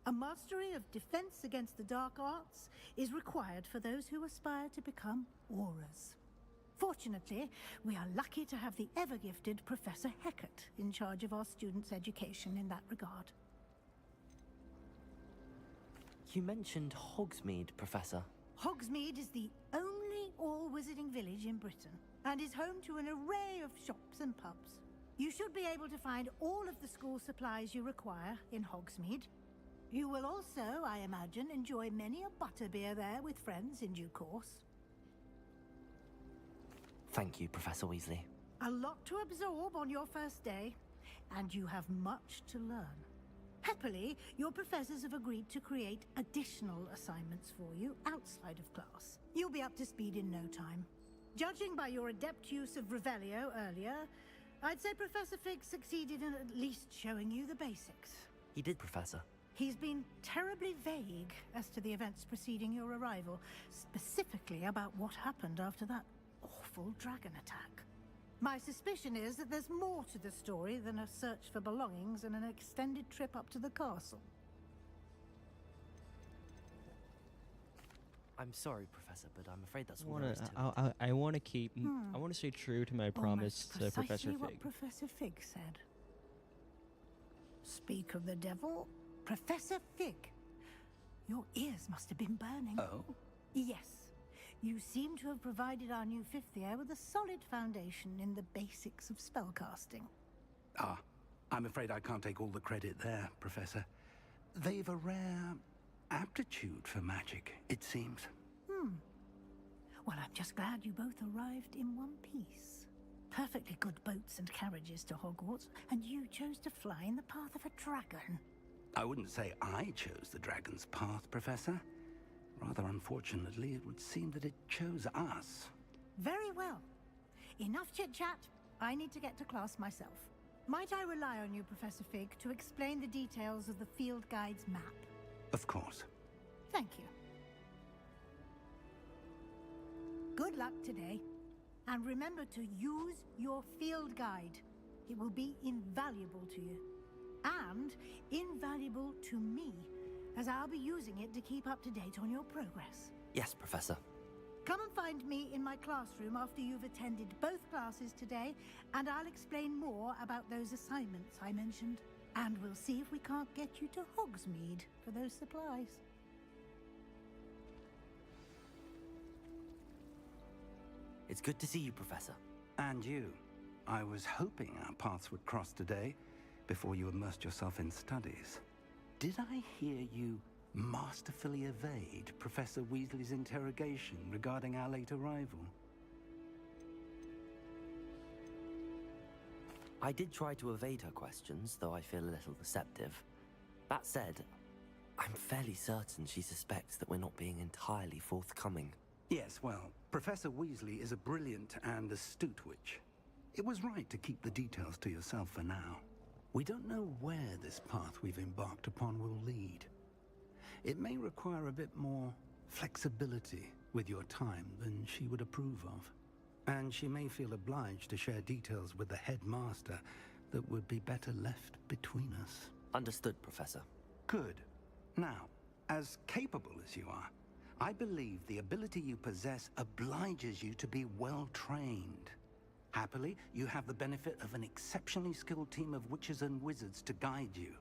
A mastery of Defense Against the Dark Arts is required for those who aspire to become Aurors. Fortunately, we are lucky to have the ever-gifted Professor Hecat in charge of our students' education in that regard. You mentioned Hogsmeade, Professor. Hogsmeade is the only all-wizarding village in Britain, and is home to an array of shops and pubs. You should be able to find all of the school supplies you require in Hogsmeade. You will also, I imagine, enjoy many a butterbeer there with friends in due course. Thank you, Professor Weasley. A lot to absorb on your first day, and you have much to learn. Happily, your professors have agreed to create additional assignments for you outside of class. You'll be up to speed in no time. Judging by your adept use of Revelio earlier, I'd say Professor Fig succeeded in at least showing you the basics. He did, Professor. He's been terribly vague as to the events preceding your arrival, specifically about what happened after that awful dragon attack. My suspicion is that there's more to the story than a search for belongings and an extended trip up to the castle. I'm sorry, Professor, but I'm afraid that's all there is to it. I want to keep. I want to stay true to my promise Almost to Professor precisely Fig. what Professor Fig said. Speak of the devil, Professor Fig. Your ears must have been burning. Oh? Yes. You seem to have provided our new fifth year with a solid foundation in the basics of spellcasting. Ah, I'm afraid I can't take all the credit there, Professor. They've a rare aptitude for magic, it seems. Well, I'm just glad you both arrived in one piece. Perfectly good boats and carriages to Hogwarts, and you chose to fly in the path of a dragon. I wouldn't say I chose the dragon's path, Professor. Rather unfortunately, it would seem that it chose us. Very well. Enough chit-chat. I need to get to class myself. Might I rely on you, Professor Fig, to explain the details of the field guide's map? Of course. Thank you. Good luck today. And remember to use your field guide. It will be invaluable to you. And invaluable to me, as I'll be using it to keep up to date on your progress. Yes, Professor. Come and find me in my classroom after you've attended both classes today, and I'll explain more about those assignments I mentioned. And we'll see if we can't get you to Hogsmeade for those supplies. It's good to see you, Professor. And you. I was hoping our paths would cross today, before you immersed yourself in studies. Did I hear you masterfully evade Professor Weasley's interrogation regarding our late arrival? I did try to evade her questions, though I feel a little deceptive. That said, I'm fairly certain she suspects that we're not being entirely forthcoming. Yes, well, Professor Weasley is a brilliant and astute witch. It was right to keep the details to yourself for now. We don't know where this path we've embarked upon will lead. It may require a bit more flexibility with your time than she would approve of. And she may feel obliged to share details with the headmaster that would be better left between us. Understood, Professor. Good. Now, as capable as you are, I believe the ability you possess obliges you to be well trained. Happily, you have the benefit of an exceptionally skilled team of witches and wizards to guide you.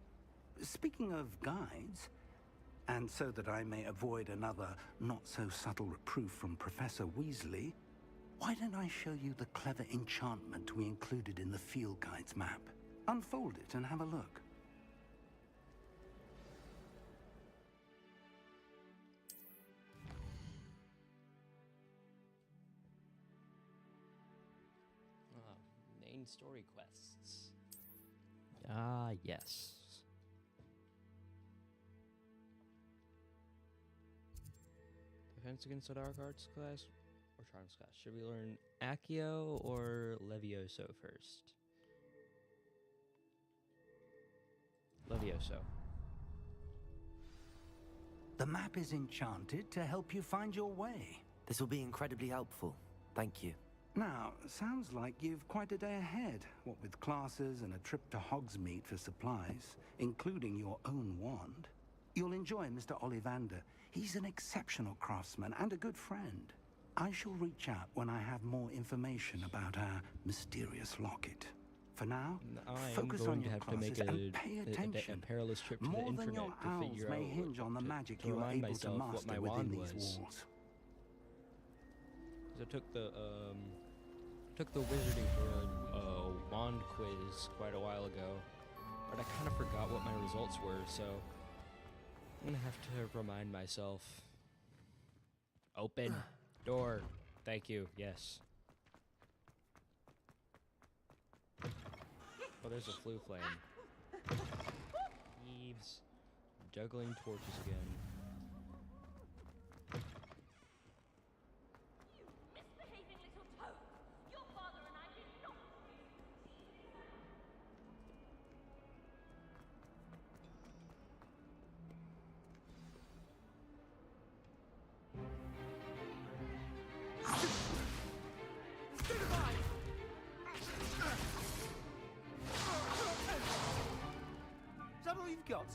Speaking of guides, and so that I may avoid another not-so-subtle reproof from Professor Weasley, why don't I show you the clever enchantment we included in the field guide's map? Unfold it and have a look. Main story quests. Ah, yes. Defense against the Dark Arts class or Charms class? Should we learn Accio or Levioso first? Levioso. The map is enchanted to help you find your way. This will be incredibly helpful. Thank you. Now, sounds like you've quite a day ahead, what with classes and a trip to Hogsmeade for supplies, including your own wand. You'll enjoy Mr. Ollivander. He's an exceptional craftsman and a good friend. I shall reach out when I have more information about our mysterious locket. For now, focus on your classes and pay attention. A perilous trip to More the than internet your to owls figure may out hinge on the magic you are remind able to myself what master my within wand these was. walls. I took the wizarding for a wand quiz quite a while ago, but I kind of forgot what my results were, so I'm gonna have to remind myself. Open door. Thank you. Yes. Oh, there's a flue flame. Eves. Juggling torches again. Is that all you've got?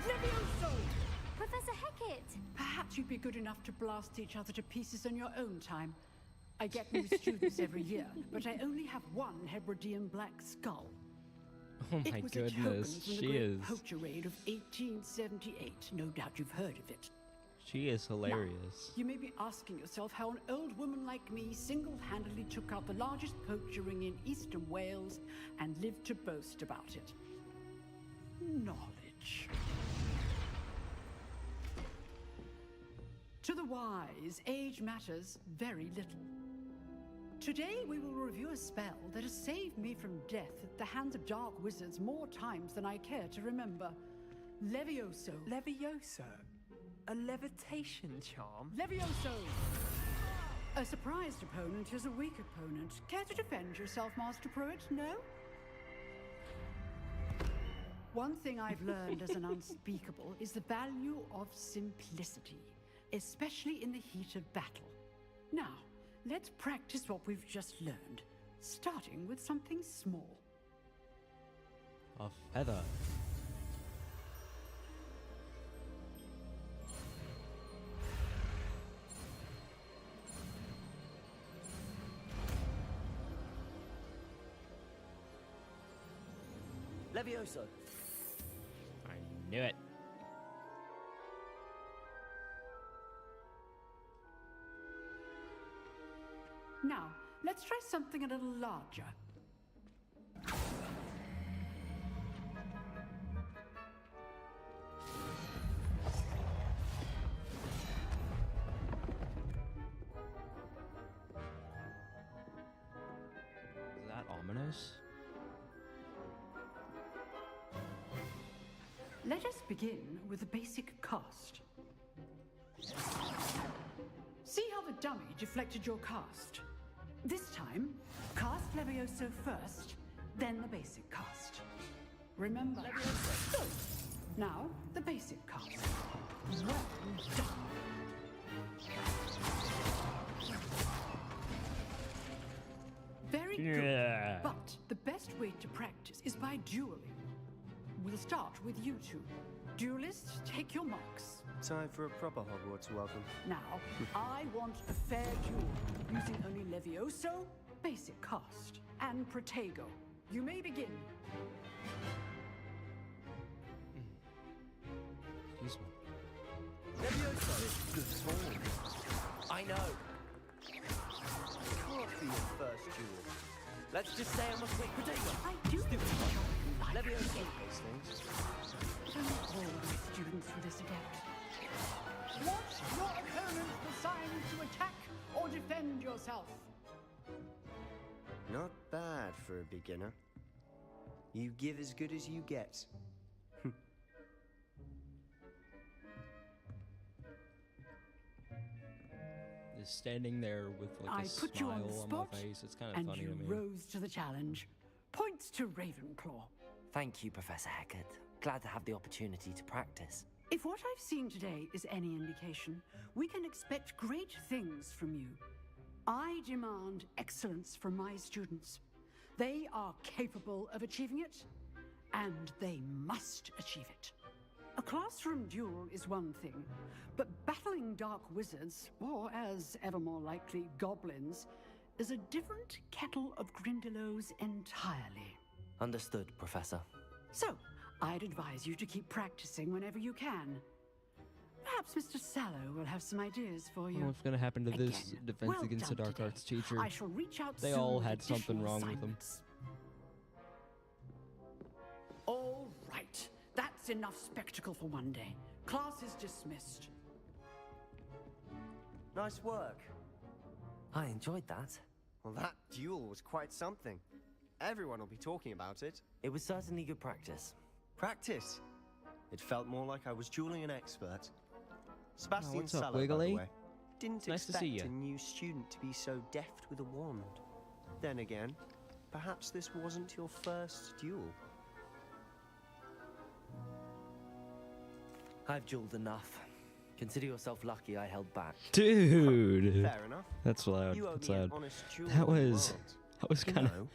Levioso! Professor Hecat! Perhaps you'd be good enough to blast each other to pieces on your own time. I get new students every year, but I only have one Hebridean black skull. Oh my it was goodness, a token from the she great is. poacher raid of 1878. No doubt you've heard of it. She is hilarious. Now, you may be asking yourself how an old woman like me single-handedly took out the largest poacher ring in eastern Wales and lived to boast about it. Knowledge. To the wise, age matters very little. Today we will review a spell that has saved me from death at the hands of dark wizards more times than I care to remember. Levioso. Levioso? A levitation charm? Levioso! A surprised opponent is a weak opponent. Care to defend yourself, Master Pruitt? No? One thing I've learned as an unspeakable is the value of simplicity, especially in the heat of battle. Now, let's practice what we've just learned, starting with something small. A feather. Levioso. I knew it. Now, let's try something a little larger. Is that ominous? Let us begin with the basic cast. See how the dummy deflected your cast? This time, cast Levioso first, then the basic cast. Remember, Levioso. Now, the basic cast. Well done. Very Yeah. good. But the best way to practice is by dueling. We'll start with you two. Duelists, take your marks. Time for a proper Hogwarts welcome. Now, I want a fair duel, using only Levioso, basic cast, and Protego. You may begin. Excuse me. Levioso! Good form. I know. Can't be your first duel. Let's just say I'm a quick Protego. I do Levioso. Those things. Don't all my students for this adept. Watch your opponent's design to attack or defend yourself. Not bad for a beginner. You give as good as you get. Just standing there with like I a put you on the smile spot, my face. It's kind of and funny you to me. rose to the challenge. Points to Ravenclaw. Thank you, Professor Hecat. Glad to have the opportunity to practice. If what I've seen today is any indication, we can expect great things from you. I demand excellence from my students. They are capable of achieving it, and they must achieve it. A classroom duel is one thing, but battling dark wizards, or as ever more likely, goblins, is a different kettle of Grindylows entirely. Understood, Professor. So, I'd advise you to keep practicing whenever you can. Perhaps Mr. Sallow will have some ideas for you. What's going to happen to this Again, defense well against the done dark today. arts teacher? I shall reach out They soon all with had something additional wrong with them. assignments. All right, that's enough spectacle for one day. Class is dismissed. Nice work. I enjoyed that. Well, that duel was quite something. Everyone will be talking about it. It was certainly good practice. Practice? It felt more like I was dueling an expert. Sebastian what's up, Sallow, by Wiggly? the way. Didn't Nice to expect see ya. a new student to be so deft with a wand. Then again, perhaps this wasn't your first duel. I've dueled enough. Consider yourself lucky I held back. Dude. Fair enough. That's loud. You owe That's me an loud. honest duel That on the was world. kind of. You know,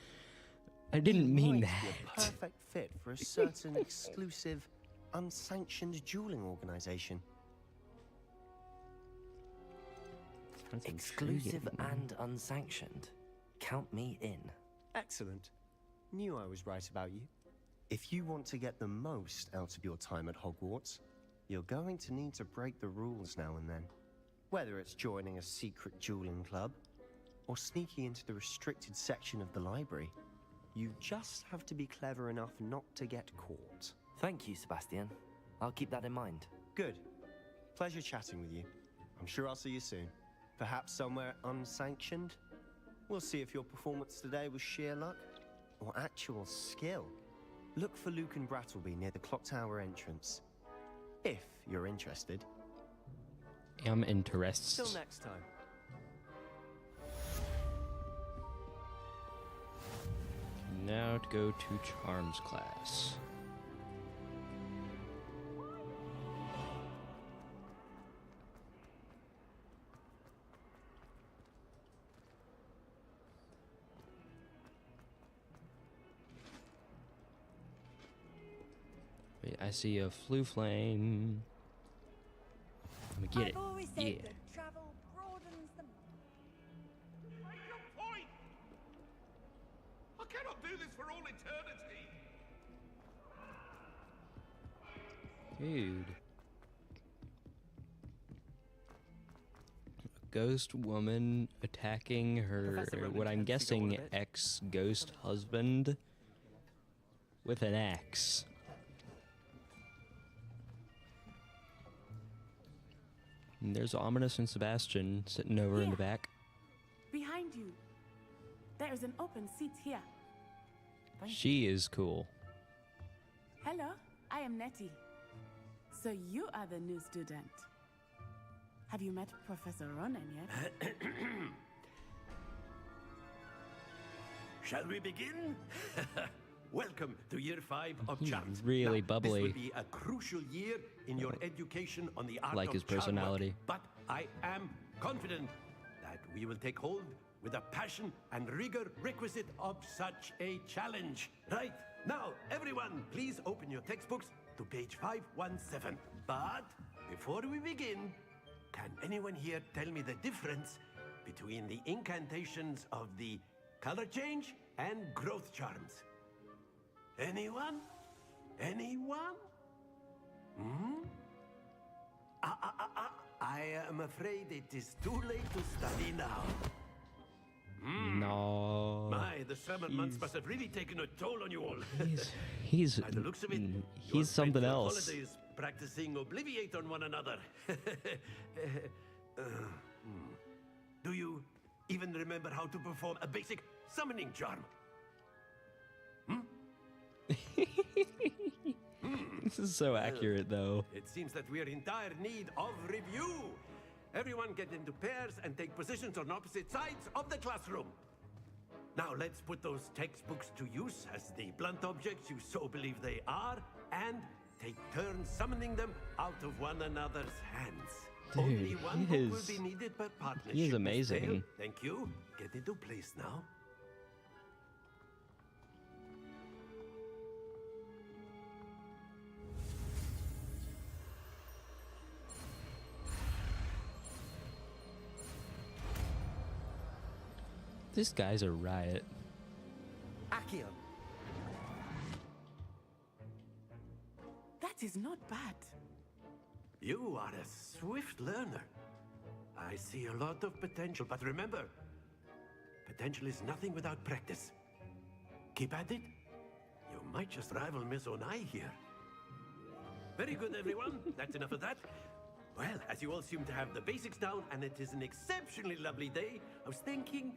I didn't mean might that. be a perfect fit for a certain exclusive, unsanctioned dueling organization. Sounds Exclusive intriguing. and unsanctioned. Count me in. Excellent. Knew I was right about you. If you want to get the most out of your time at Hogwarts, you're going to need to break the rules now and then. Whether it's joining a secret dueling club, or sneaking into the restricted section of the library, you just have to be clever enough not to get caught. Thank you, Sebastian. I'll keep that in mind. Good. Pleasure chatting with you. I'm sure I'll see you soon. Perhaps somewhere unsanctioned? We'll see if your performance today was sheer luck or actual skill. Look for Luke and Brattleby near the clock tower entrance. If you're interested. I'm interested. Till next time. Now to go to Charms class. I see a flue flame. Let me get it. Always said Yeah. that travel broadens the mind. Make your point! I cannot do this for all eternity! Dude. A ghost woman attacking her, what I'm guessing, ex-ghost husband with an axe. And there's Ominous and Sebastian sitting over in the back. Behind you. There is an open seat here. She is cool. Hello, I am Nettie. So you are the new student. Have you met Professor Ronan yet? Shall we begin? Welcome to year 5 of He's charms. really Now, bubbly. This will be a crucial year in your education on the art Like of his charm work. personality. But I am confident that we will take hold with the passion and rigor requisite of such a challenge. Right, now everyone, please open your textbooks to page 517. But before we begin, can anyone here tell me the difference between the incantations of the color change and growth charms? Anyone? Anyone? Hmm? I am afraid it is too late to study now. No. My, the summer months must have really taken a toll on you all. He's By the looks of it, you all he's spent something your else. holidays practicing Obliviate on one another. Do you even remember how to perform a basic summoning charm? This is so accurate, though. It seems that we are in dire need of review. Everyone get into pairs and take positions on opposite sides of the classroom. Now let's put those textbooks to use as the blunt objects you so believe they are, and take turns summoning them out of one another's hands. Dude, Only one he book will is- be needed per partnership. he is Miss amazing. Dale. Thank you. Get into place now. This guy's a riot. Accio. That is not bad. You are a swift learner. I see a lot of potential, but remember, potential is nothing without practice. Keep at it. You might just rival Miss Onai here. Very good, everyone. That's enough of that. Well, as you all seem to have the basics down, and it is an exceptionally lovely day, I was thinking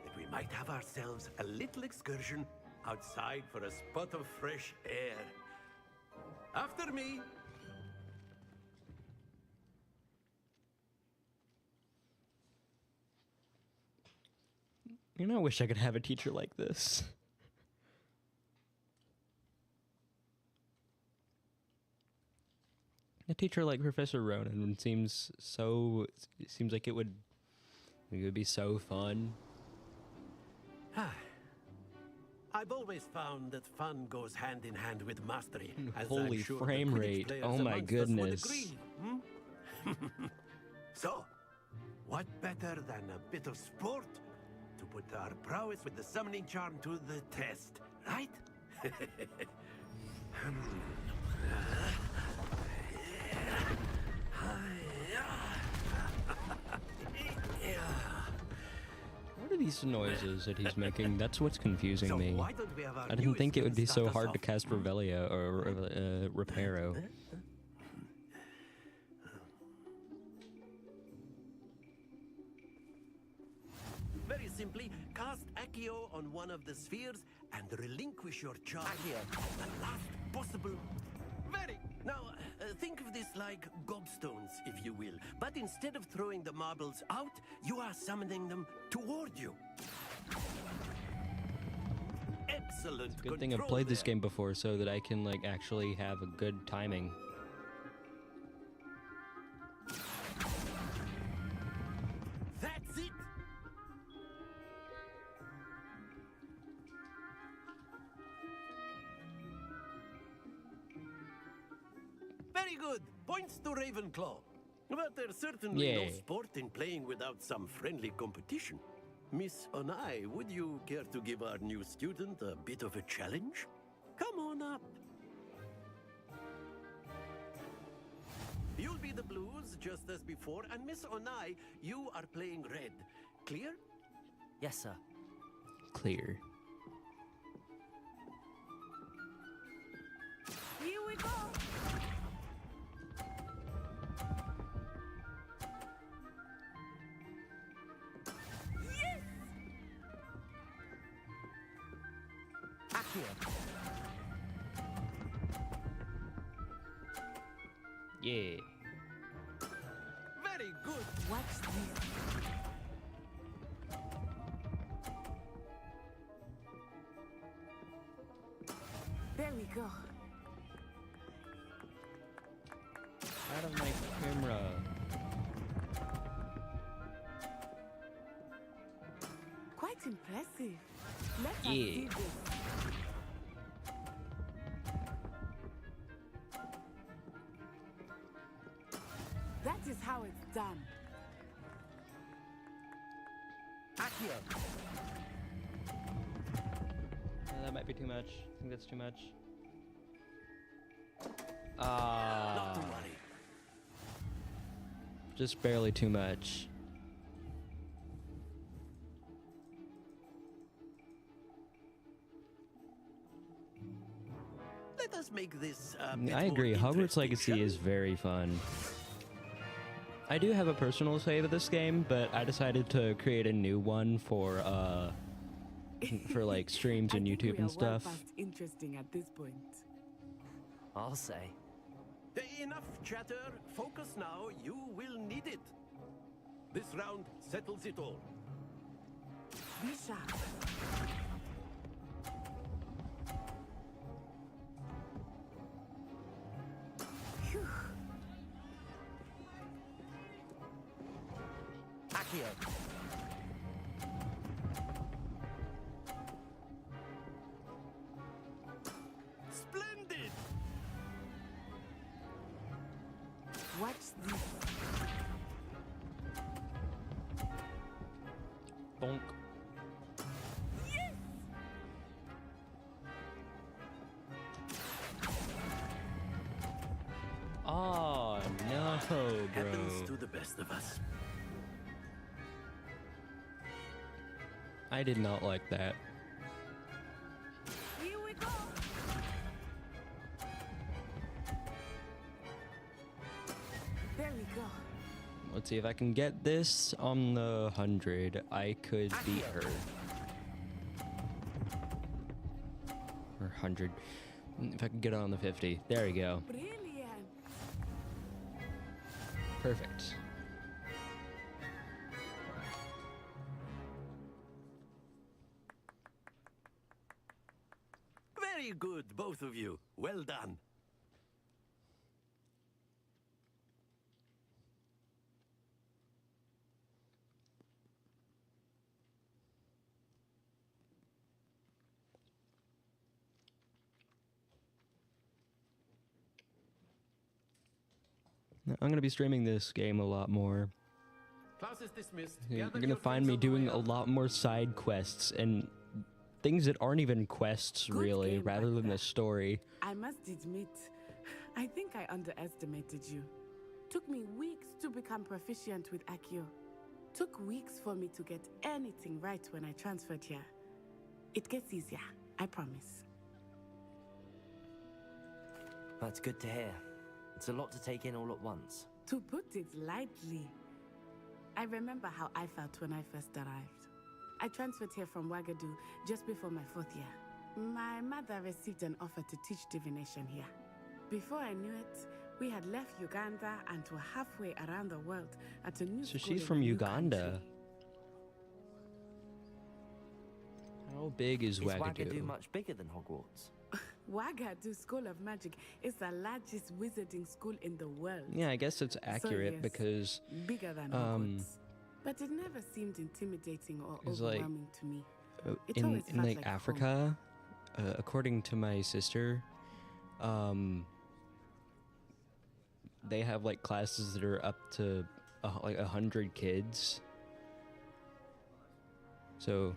that we might have ourselves a little excursion outside for a spot of fresh air. After me. You know, I wish I could have a teacher like this. A teacher like Professor Ronan seems like it would be so fun. I've always found that fun goes hand in hand with mastery. As Holy I'm sure frame the Quidditch rate. players Oh my amongst us would goodness. agree, So, what better than a bit of sport to put our prowess with the summoning charm to the test, right? What are these noises that he's making? That's what's confusing So me. why don't we have our I didn't newest think it would be student so start hard us to off? cast Revelio or Reparo. Very simply, cast Accio on one of the spheres and relinquish your charge. The last possible. Very. Now, think of this like gobstones, if you will. But instead of throwing the marbles out, you are summoning them toward you. Excellent. Good thing I've control played this there. game before so that I can like actually have a good timing. That's it. good. Points to Ravenclaw. But there's certainly no Yay. sport in playing without some friendly competition. Miss Onai, would you care to give our new student a bit of a challenge? Come on up. You'll be the blues, just as before, and Miss Onai, you are playing red. Clear? Yes, sir. Clear. Here we go. Yes! Accio. Yeah. Very good. Watch this. There we go. Out of my camera. Quite impressive. Let us Yeah. see this. That is how it's done. Accio. That might be too much. I think that's too much. Not to worry. Just barely too much. Let us make this a bit I agree. more Hogwarts interesting, Legacy shall is very fun. I do have a personal save of this game, but I decided to create a new one for like streams and I think YouTube we and are well stuff. past interesting at this point. I'll say. Enough chatter. Focus now. You will need it. This round settles it all. Be sharp. Phew. Accio. Splendid. Watch this. Bonk. Yes! Oh no, bro. Happens to the best of us. I did not like that. Here we go. There we go. Let's see if I can get this on the 100. I could beat her. Or 100. If I can get it on the 50. There we go. Brilliant. Perfect. Very good, both of you. Well done. I'm going to be streaming this game a lot more. Class is dismissed. You're Gather going to your find friends me on the doing way a out. lot more side quests and things that aren't even quests, Good really, game, rather than the Magda. story. I must admit, I think I underestimated you. Took me weeks to become proficient with Accio. Took weeks for me to get anything right when I transferred here. It gets easier, I promise. That's good to hear. It's a lot to take in all at once. To put it lightly, I remember how I felt when I first arrived. I transferred here from Wagadu just before my 4th year. My mother received an offer to teach divination here. Before I knew it, we had left Uganda and were halfway around the world at a new So school she's in from a new Uganda. country. How big is Is Wagadu? Wagadu much bigger than Hogwarts? Wagadu School of Magic is the largest wizarding school in the world. Yeah, I guess it's accurate yes, because bigger than Hogwarts. But it never seemed intimidating or it's like, overwhelming to me. It in always felt like like Africa, according to my sister, they have like classes that are up to like 100 kids. So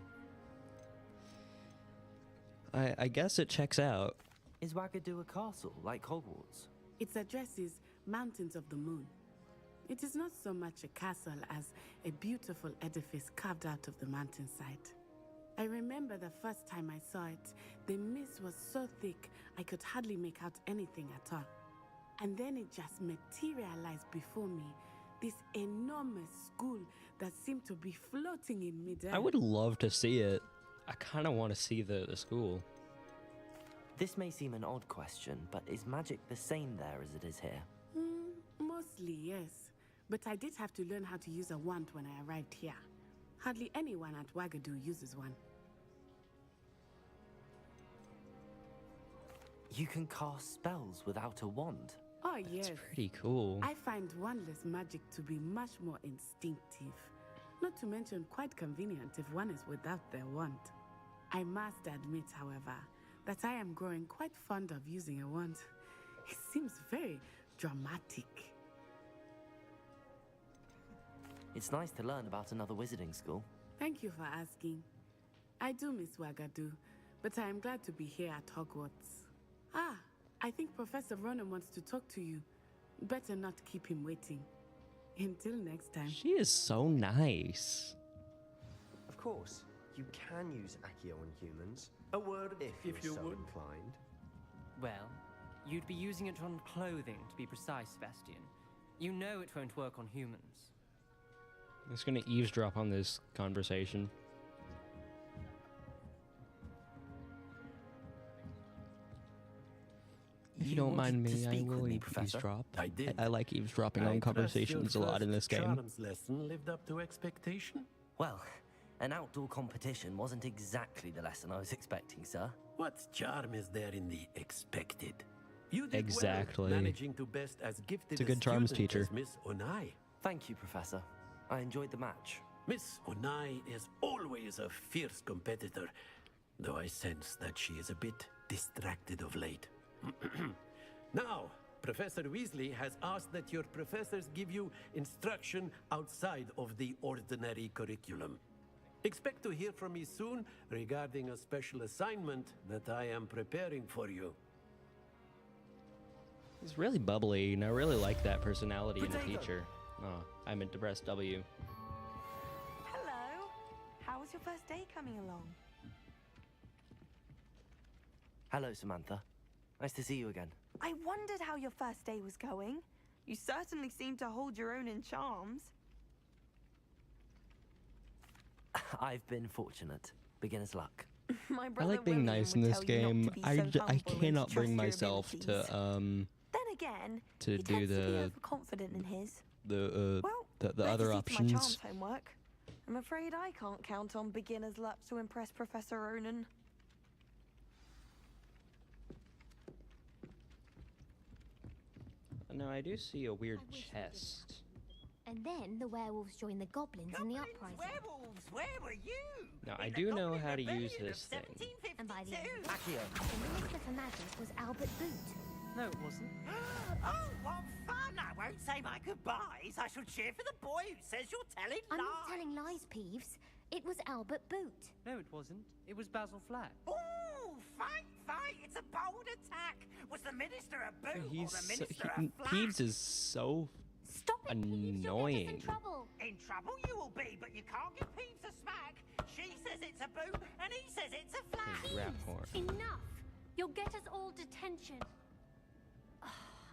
I guess it checks out. Is Wagadu a castle like Hogwarts? Its address is Mountains of the Moon. It is not so much a castle as a beautiful edifice carved out of the mountainside. I remember the first time I saw it, the mist was so thick I could hardly make out anything at all. And then it just materialized before me, this enormous school that seemed to be floating in midair. I would love to see it. I kind of want to see the school. This may seem an odd question, but is magic the same there as it is here? Mostly, yes. But I did have to learn how to use a wand when I arrived here. Hardly anyone at Wagadu uses one. You can cast spells without a wand? Oh, yes. That's pretty cool. I find wandless magic to be much more instinctive. Not to mention quite convenient if one is without their wand. I must admit, however, that I am growing quite fond of using a wand. It seems very dramatic. It's nice to learn about another wizarding school. Thank you for asking. I do miss Wagadu, but I am glad to be here at Hogwarts. Ah, I think Professor Ronan wants to talk to you. Better not keep him waiting. Until next time. She is so nice. Of course, you can use Accio on humans. A word if you so would. inclined. Well, you'd be using it on clothing, to be precise, Sebastian. You know it won't work on humans. I'm just gonna eavesdrop on this conversation. If you don't mind me, I will eavesdrop. I did. I like eavesdropping on I trust conversations a your lot in this first game. charms lesson lived up to expectation? Well, an outdoor competition wasn't exactly the lesson I was expecting, sir. What charm is there in the expected? You did Exactly. well, managing to best as gifted It's a good charms student teacher. as Miss Onai. Thank you, Professor. I enjoyed the match. Miss Onai is always a fierce competitor, though I sense that she is a bit distracted of late. Now, Professor Weasley has asked that your professors give you instruction outside of the ordinary curriculum. Expect to hear from me soon regarding a special assignment that I am preparing for you. He's really bubbly, and I really like that personality in a teacher. Oh, I meant to press W. Hello. How was your first day coming along? Hello, Samantha. Nice to see you again. I wondered how your first day was going. You certainly seem to hold your own in charms. I've been fortunate. Beginner's luck. My I brother like being William nice in would this tell you not game. to be so humble I and to cannot bring trust your myself to abilities. Then again, to he do tends to be the overconfident in his. the Let's other see to my options. charms homework. I'm afraid I can't count on beginner's luck to impress Professor Ronan. No, I do see a weird chest. And then the werewolves joined the goblins in the uprising. Werewolves, where were you? Now, I do know how to use this thing. And by the end of Accio. the Minister for Magic was Albert Boot. No, it wasn't. Oh, what fun! I won't say my goodbyes. I shall cheer for the boy who says you're telling I'm lies. not telling lies, Peeves. It was Albert Boot. No, it wasn't. It was Basil Flack. Ooh, fight! It's a bold attack. Was the minister a boot or He's the so, minister a flat? Peeves is so Stop it, Peeves. You'll get us in annoying. trouble. In trouble you will be, but you can't give Peeves a smack. She says it's a boot, and he says it's a flat. His rap horn. Enough. You'll get us all detention.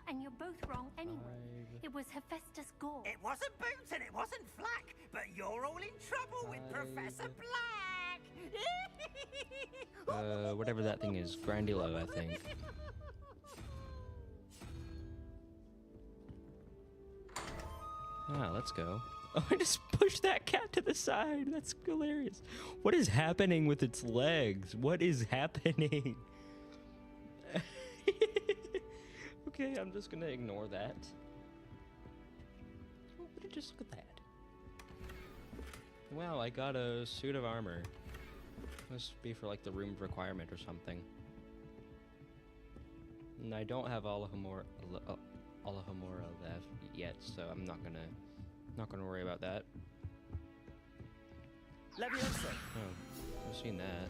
And you're both wrong anyway. It was Hephaestus Gore. It wasn't Boots and it wasn't Flack, but you're all in trouble with Professor Black. Whatever that thing is, Grandulo, I think. Ah, let's go. Oh, I just pushed that cat to the side. That's hilarious. What is happening with its legs? What is happening? Okay, I'm just gonna ignore that. Oh, but just look at that. Wow, I got a suit of armor. Must be for like the room requirement or something. And I don't have all Alahomora left yet, so I'm not gonna worry about that. Leviosa. Oh, I've seen that.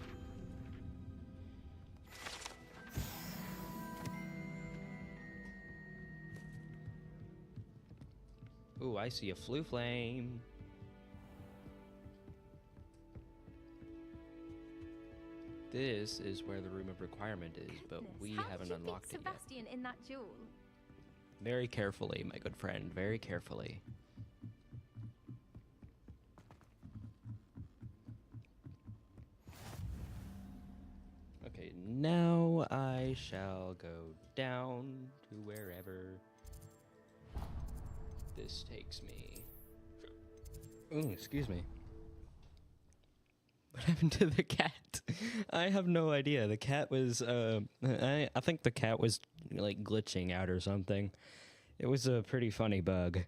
Ooh, I see a flue flame. This is where the room of requirement is, but we haven't unlocked it yet. Sebastian in that duel? Very carefully, my good friend, very carefully. Okay, now I shall go down to wherever this takes me. Ooh, excuse me. What happened to the cat? I have no idea. The cat was, I think the cat was, like, glitching out or something. It was a pretty funny bug.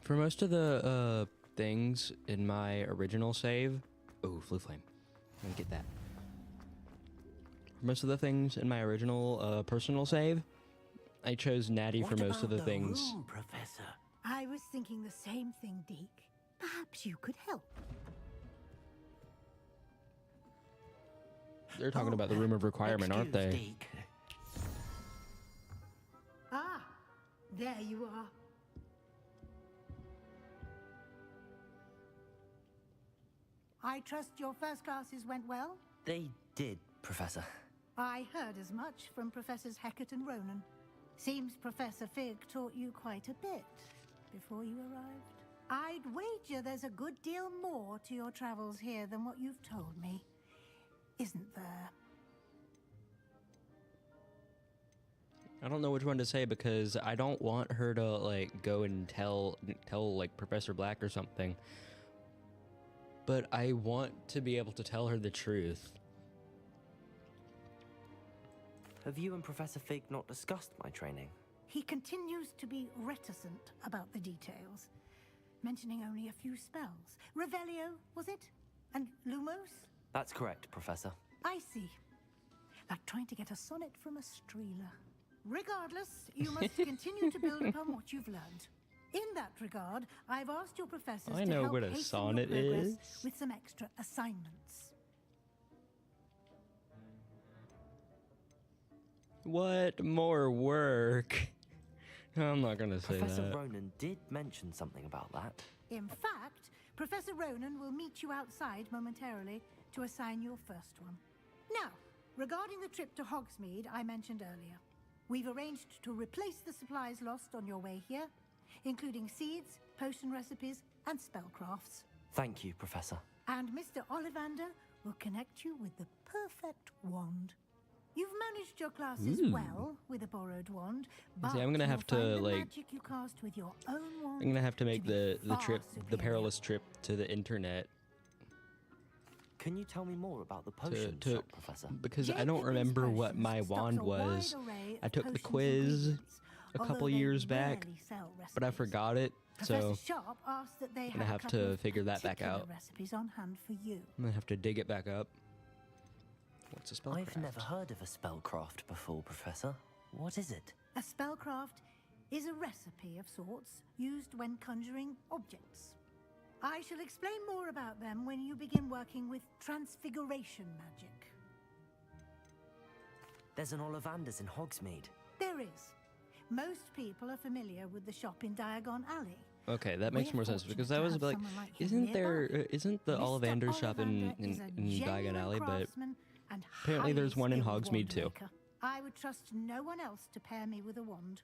For most of the, things in my original save... Ooh, flue flame. Let me get that. For most of the things in my original, personal save, I chose Natty for most of the things. Room, Professor? I was thinking the same thing, Deke. Perhaps you could help. They're talking about the room of requirement, aren't they? Deke. Ah, there you are. I trust your first classes went well? They did, Professor. I heard as much from Professors Hecat and Ronan. Seems Professor Fig taught you quite a bit before you arrived. I'd wager there's a good deal more to your travels here than what you've told me. Isn't there? I don't know which one to say because I don't want her to, like, go and tell like, Professor Black or something. But I want to be able to tell her the truth. Have you and Professor Fig not discussed my training? He continues to be reticent about the details, mentioning only a few spells. Revelio, was it? And Lumos? That's correct, Professor. I see. Like trying to get a sonnet from a streeler. Regardless, you must continue to build upon what you've learned. In that regard, I've asked your professors I to know help what a hasten sonnet your progress is. with some extra assignments. What more work? I'm not gonna say Professor that. Ronan did mention something about that. In fact, Professor Ronan will meet you outside momentarily to assign your first one. Now, regarding the trip to Hogsmeade I mentioned earlier, we've arranged to replace the supplies lost on your way here, including seeds, potion recipes, and spellcrafts. Thank you, Professor. And Mr. Ollivander will connect you with the perfect wand. You've managed your classes Ooh. well with a borrowed wand, but See, I'm gonna have you'll to, find the like, magic you cast with your own wand I'm gonna have to make the far trip, the superior. perilous trip to the internet Can you tell me more about the potion to shop, Professor? because I don't remember what my wand was. I took the quiz a couple years back, but I forgot it, so Professor Sharp asked that they I'm gonna have have a couple to of figure that back particular out. recipes on hand for you. I'm gonna have to dig it back up. What's a spellcraft? I've never heard of a spellcraft before, Professor. What is it? A spellcraft is a recipe of sorts used when conjuring objects. I shall explain more about them when you begin working with transfiguration magic. There's an Ollivander's in Hogsmeade. There is. Most people are familiar with the shop in Diagon Alley. Okay, that makes We're more sense fortunate because to I was have like, someone like him isn't there, nearby. isn't the Mr. Ollivander shop in Ollivander is a Diagon genuine Alley? But craftsman and apparently there's highly one in skilled Hogsmeade too. wand maker. I would trust no one else to pair me with a wand.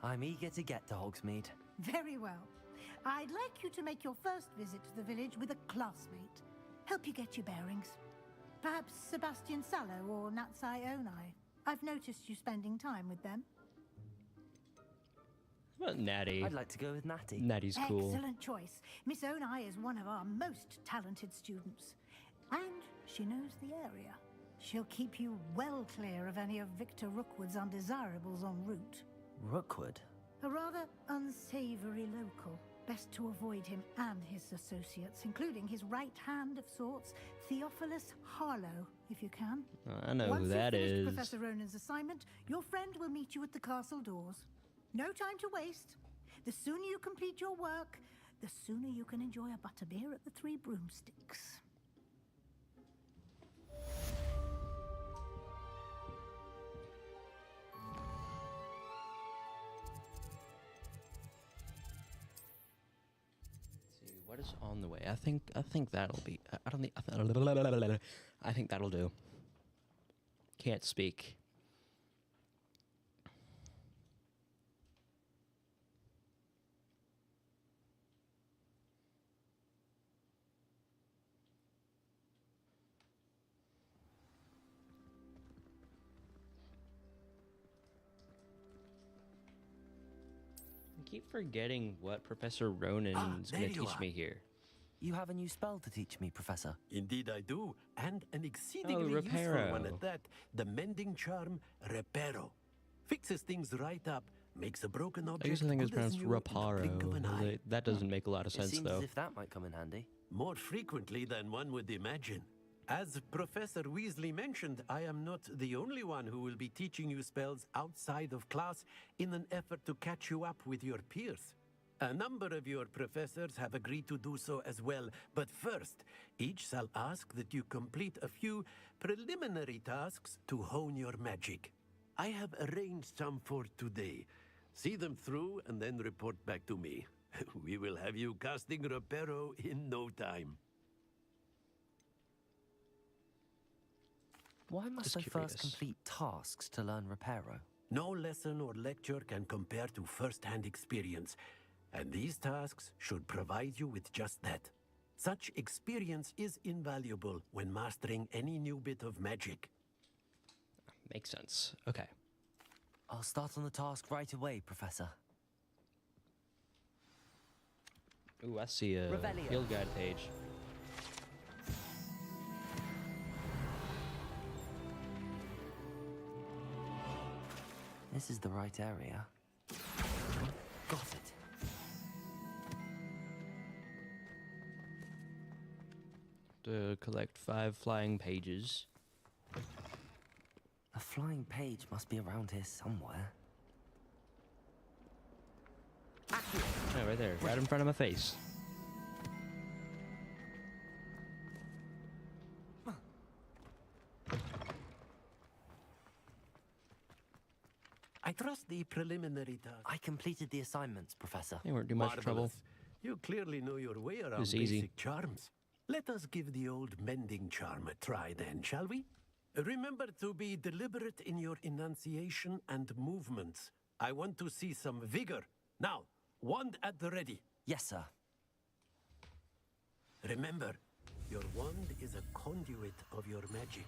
I'm eager to get to Hogsmeade. Very well. I'd like you to make your first visit to the village with a classmate. Help you get your bearings. Perhaps Sebastian Sallow or Natsai Onai. I've noticed you spending time with them. What about Natty? I'd like to go with Natty. Natty's cool. Excellent choice. Miss Onai is one of our most talented students. And she knows the area. She'll keep you well clear of any of Victor Rookwood's undesirables en route. Rookwood? A rather unsavory local. Best to avoid him and his associates, including his right hand of sorts, Theophilus Harlow, if you can. I know who that Once you've finished is. Professor Ronan's assignment, your friend will meet you at the castle doors. No time to waste. The sooner you complete your work, the sooner you can enjoy a butterbeer at the Three Broomsticks. What is on the way? I think that'll be. I don't think. I think that'll do. Can't speak. I keep forgetting what Professor Ronan's there going to you teach are. me here. You have a new spell to teach me, Professor. Indeed I do, and an exceedingly useful Reparo. one at that. The mending charm, Reparo. Fixes things right up, makes a broken I object guess I think it's good as pronounced new in the blink of an eye. Reparo. That doesn't make a lot of sense, It seems though. as if that might come in handy. More frequently than one would imagine. As Professor Weasley mentioned, I am not the only one who will be teaching you spells outside of class in an effort to catch you up with your peers. A number of your professors have agreed to do so as well, but first, each shall ask that you complete a few preliminary tasks to hone your magic. I have arranged some for today. See them through and then report back to me. We will have you casting Reparo in no time. Why must Just I curious. first complete tasks to learn Reparo? No lesson or lecture can compare to first-hand experience, and these tasks should provide you with just that. Such experience is invaluable when mastering any new bit of magic. Makes sense. Okay. I'll start on the task right away, Professor. Ooh, I see a Revelio. field guide page. This is the right area. Got it. To collect 5 flying pages. A flying page must be around here somewhere. Oh, right there. Right in front of my face. I trust the preliminary task. I completed the assignments, Professor. They weren't too much trouble. Marvelous. You clearly know your way around was easy. basic charms. Let us give the old mending charm a try then, shall we? Remember to be deliberate in your enunciation and movements. I want to see some vigor. Now, wand at the ready. Yes, sir. Remember, your wand is a conduit of your magic.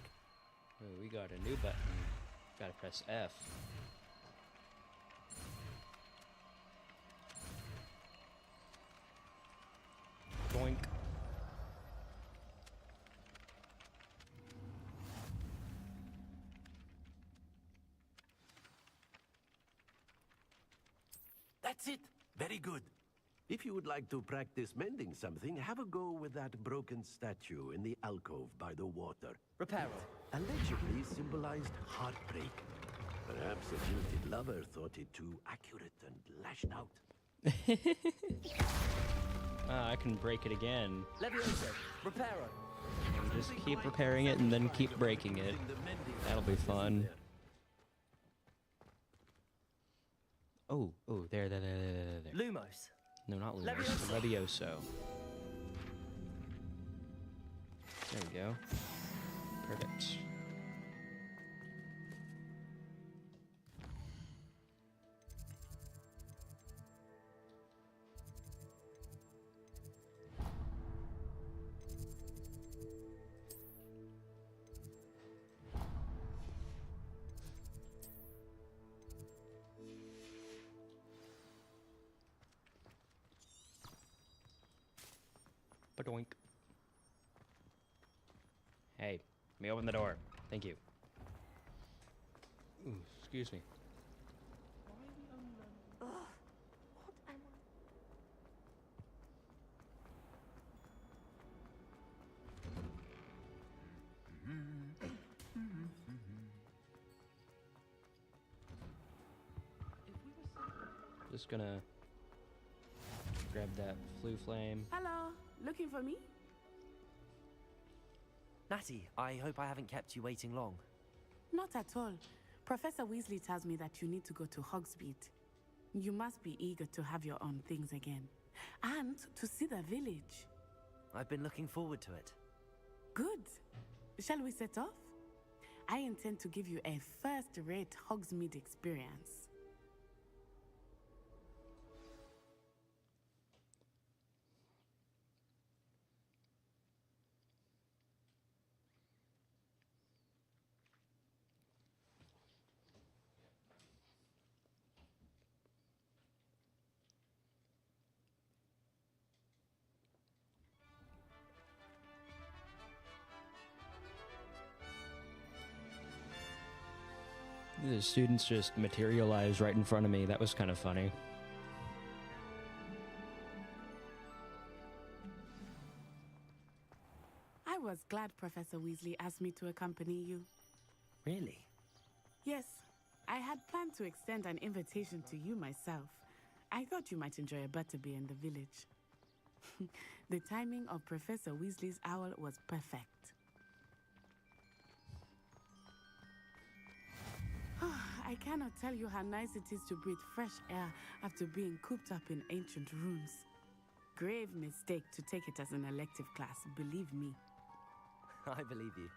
Oh, we got a new button. Gotta press F. Doink. That's it. Very good. If you would like to practice mending something, have a go with that broken statue in the alcove by the water. Reparo. Allegedly symbolized heartbreak. Perhaps a jilted lover thought it too accurate and lashed out. I can break it again. Levioso. Reparo. And just keep repairing it and then keep breaking it. That'll be fun. Oh, there. Lumos. No, not Lumos. Levioso. There we go. Perfect. Ba-doink. Hey, let me open the door. Thank you. Ooh, excuse me. Ugh, what am I? Just gonna grab that flue flame. Hello, looking for me? Natty, I hope I haven't kept you waiting long. Not at all. Professor Weasley tells me that you need to go to Hogsmeade. You must be eager to have your own things again. And to see the village. I've been looking forward to it. Good. Shall we set off? I intend to give you a first-rate Hogsmeade experience. The students just materialized right in front of me. That was kind of funny. I was glad Professor Weasley asked me to accompany you. Really? Yes, I had planned to extend an invitation to you myself. I thought you might enjoy a butterbeer in the village. The timing of Professor Weasley's owl was perfect. I cannot tell you how nice it is to breathe fresh air after being cooped up in ancient rooms. Grave mistake to take it as an elective class, believe me. I believe you.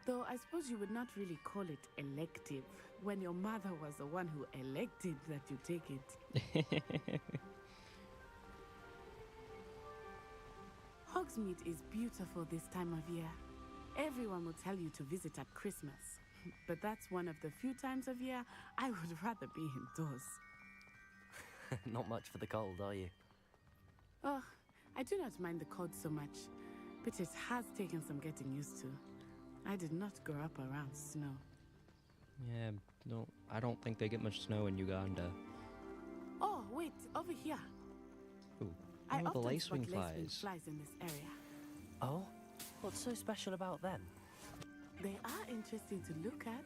Though I suppose you would not really call it elective when your mother was the one who elected that you take it. Hogsmeade is beautiful this time of year. Everyone will tell you to visit at Christmas. But that's one of the few times of year I would rather be indoors. Not much for the cold, are you? Oh, I do not mind the cold so much, but it has taken some getting used to. I did not grow up around snow. Yeah, no, I don't think they get much snow in Uganda. Oh, wait, over here. Ooh, I the often lacewing spot lacewing flies. flies in this area. Oh? What's so special about them? They are interesting to look at,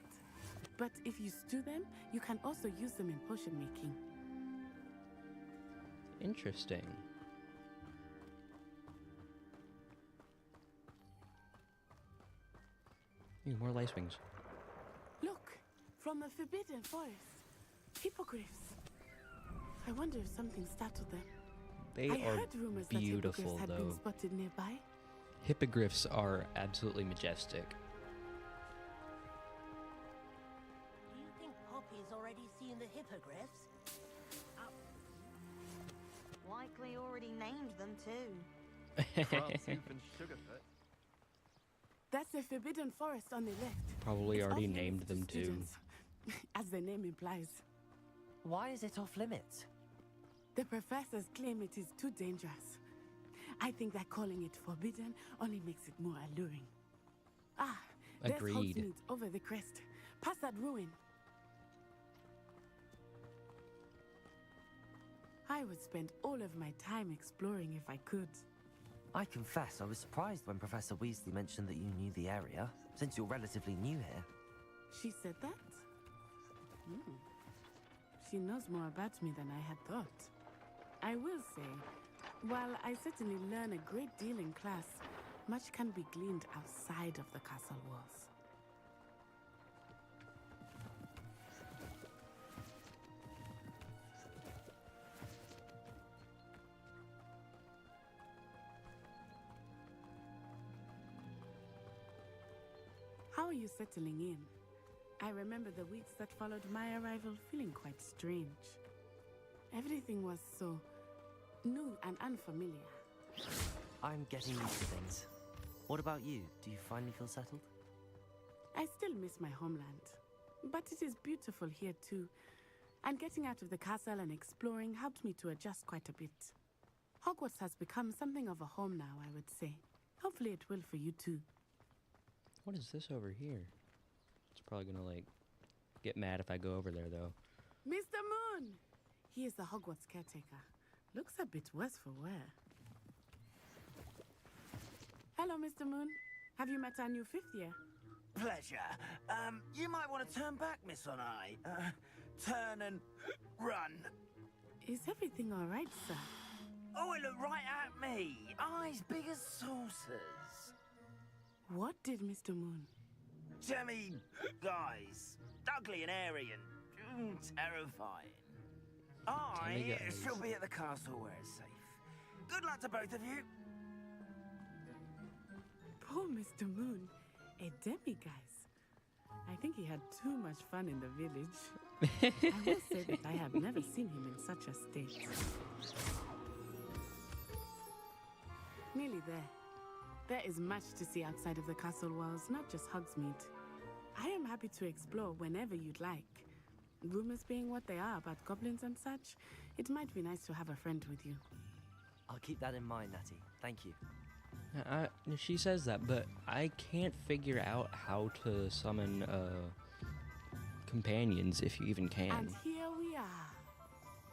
but if you stew them, you can also use them in potion making. Interesting. More lacewings. Look, from the Forbidden Forest. Hippogriffs. I wonder if something startled them. They I are heard rumors beautiful, that hippogriffs had though. been spotted nearby. Hippogriffs are absolutely majestic. Do you think Poppy's already seen the hippogriffs? Likely already named them too. That's the Forbidden Forest on the left. Probably It's already off named limits to them too. students, as the name implies. Why is it off limits? The professors claim it is too dangerous. I think that calling it forbidden only makes it more alluring. Ah, there's Agreed. Hogsmeade over the crest. Past that ruin. I would spend all of my time exploring if I could. I confess I was surprised when Professor Weasley mentioned that you knew the area, since you're relatively new here. She said that? She knows more about me than I had thought. I will say, while I certainly learn a great deal in class, much can be gleaned outside of the castle walls. How are you settling in? I remember the weeks that followed my arrival feeling quite strange. Everything was so new and unfamiliar. I'm getting used to things. What about you? Do you finally feel settled? I still miss my homeland, but it is beautiful here too. And getting out of the castle and exploring helped me to adjust quite a bit. Hogwarts has become something of a home now, I would say. Hopefully it will for you too. What is this over here? It's probably gonna, like, get mad if I go over there, though. Mr. Moon! He is the Hogwarts caretaker. Looks a bit worse for wear. Hello, Mr. Moon. Have you met our new 5th year? Pleasure. You might want to turn back, Miss Onai. Turn and run. Is everything all right, sir? Oh, it looked right at me. Eyes big as saucers. What did Mr. Moon? Jemmy, guys. Ugly and airy and terrifying. I shall be at the castle where it's safe. Good luck to both of you. Poor Mr. Moon. A demiguise. I think he had too much fun in the village. I will say that I have never seen him in such a state. Nearly there. There is much to see outside of the castle walls, not just Hogsmeade. I am happy to explore whenever you'd like. Rumors being what they are about goblins and such, it might be nice to have a friend with you. I'll keep that in mind, Natty. Thank you. She says that, but I can't figure out how to summon companions, if you even can. And here we are.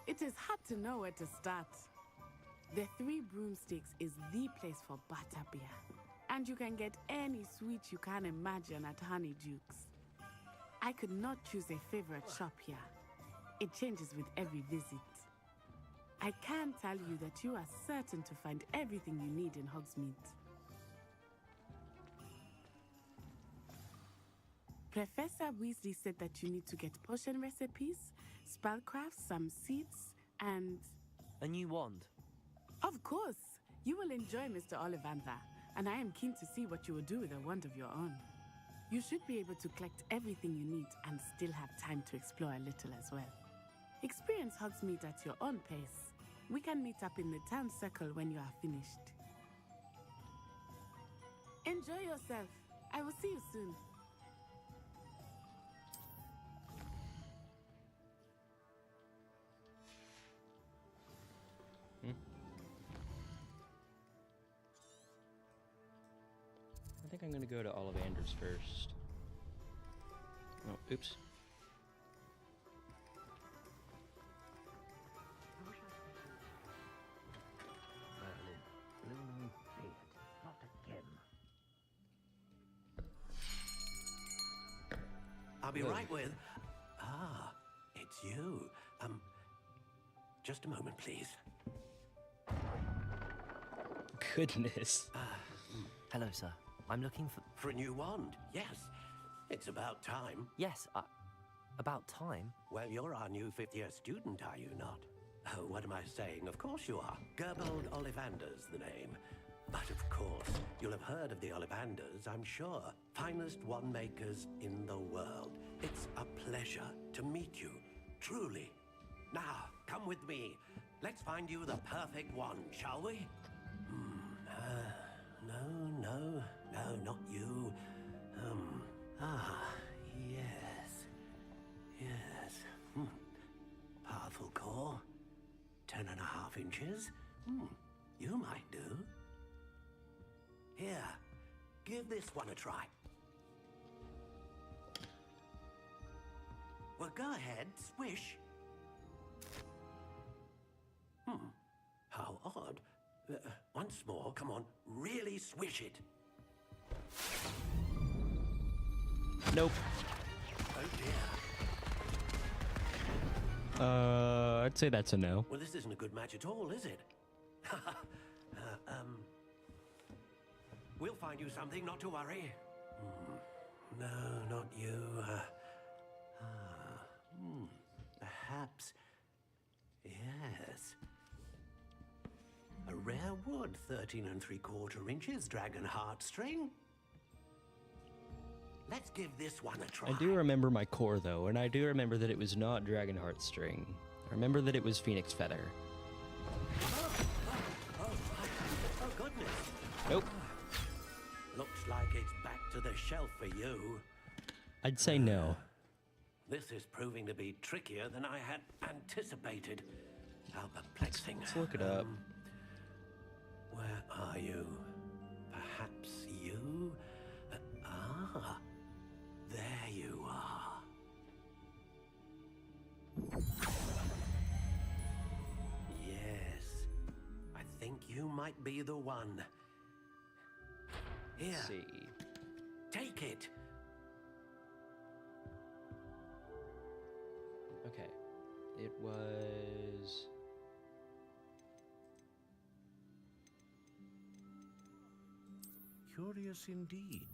It is hard to know where to start. The 3 Broomsticks is the place for butterbeer. And you can get any sweet you can imagine at Honeydukes. I could not choose a favorite shop here. It changes with every visit. I can tell you that you are certain to find everything you need in Hogsmeade. Professor Weasley said that you need to get potion recipes, spellcrafts, some seeds, and... A new wand? Of course! You will enjoy Mr. Ollivander, and I am keen to see what you will do with a wand of your own. You should be able to collect everything you need and still have time to explore a little as well. Experience Hogsmeade at your own pace. We can meet up in the town circle when you are finished. Enjoy yourself. I will see you soon. I think I'm gonna go to Ollivander's first. Oh, oops. Not again. I'll be right with... Ah, it's you. Just a moment, please. Goodness. Hello, sir. I'm looking for a new wand, yes. It's about time. Yes, about time? Well, you're our new 5th-year student, are you not? Oh, what am I saying? Of course you are. Gerbold Ollivander's the name. But of course, you'll have heard of the Ollivanders, I'm sure. Finest wand makers in the world. It's a pleasure to meet you, truly. Now, come with me. Let's find you the perfect wand, shall we? No, not you. Yes. Powerful core. 10.5 inches. You might do. Here, give this one a try. Well, go ahead, swish. How odd. Once more, come on, really swish it. Nope. Oh dear. I'd say that's a no. Well, this isn't a good match at all, is it? We'll find you something, not to worry. No, not you. Perhaps. Yes. A rare wood, 13 3/4 inches, dragon heartstring. Let's give this one a try. I do remember my core, though, and I do remember that it was not Dragonheart string. I remember that it was Phoenix Feather. Oh, goodness. Nope. Looks like it's back to the shelf for you. I'd say no. This is proving to be trickier than I had anticipated. How perplexing. Let's look it up. Where are you? Perhaps you? might be the one. Here. Let's see. Take it. Okay. It was... Curious indeed.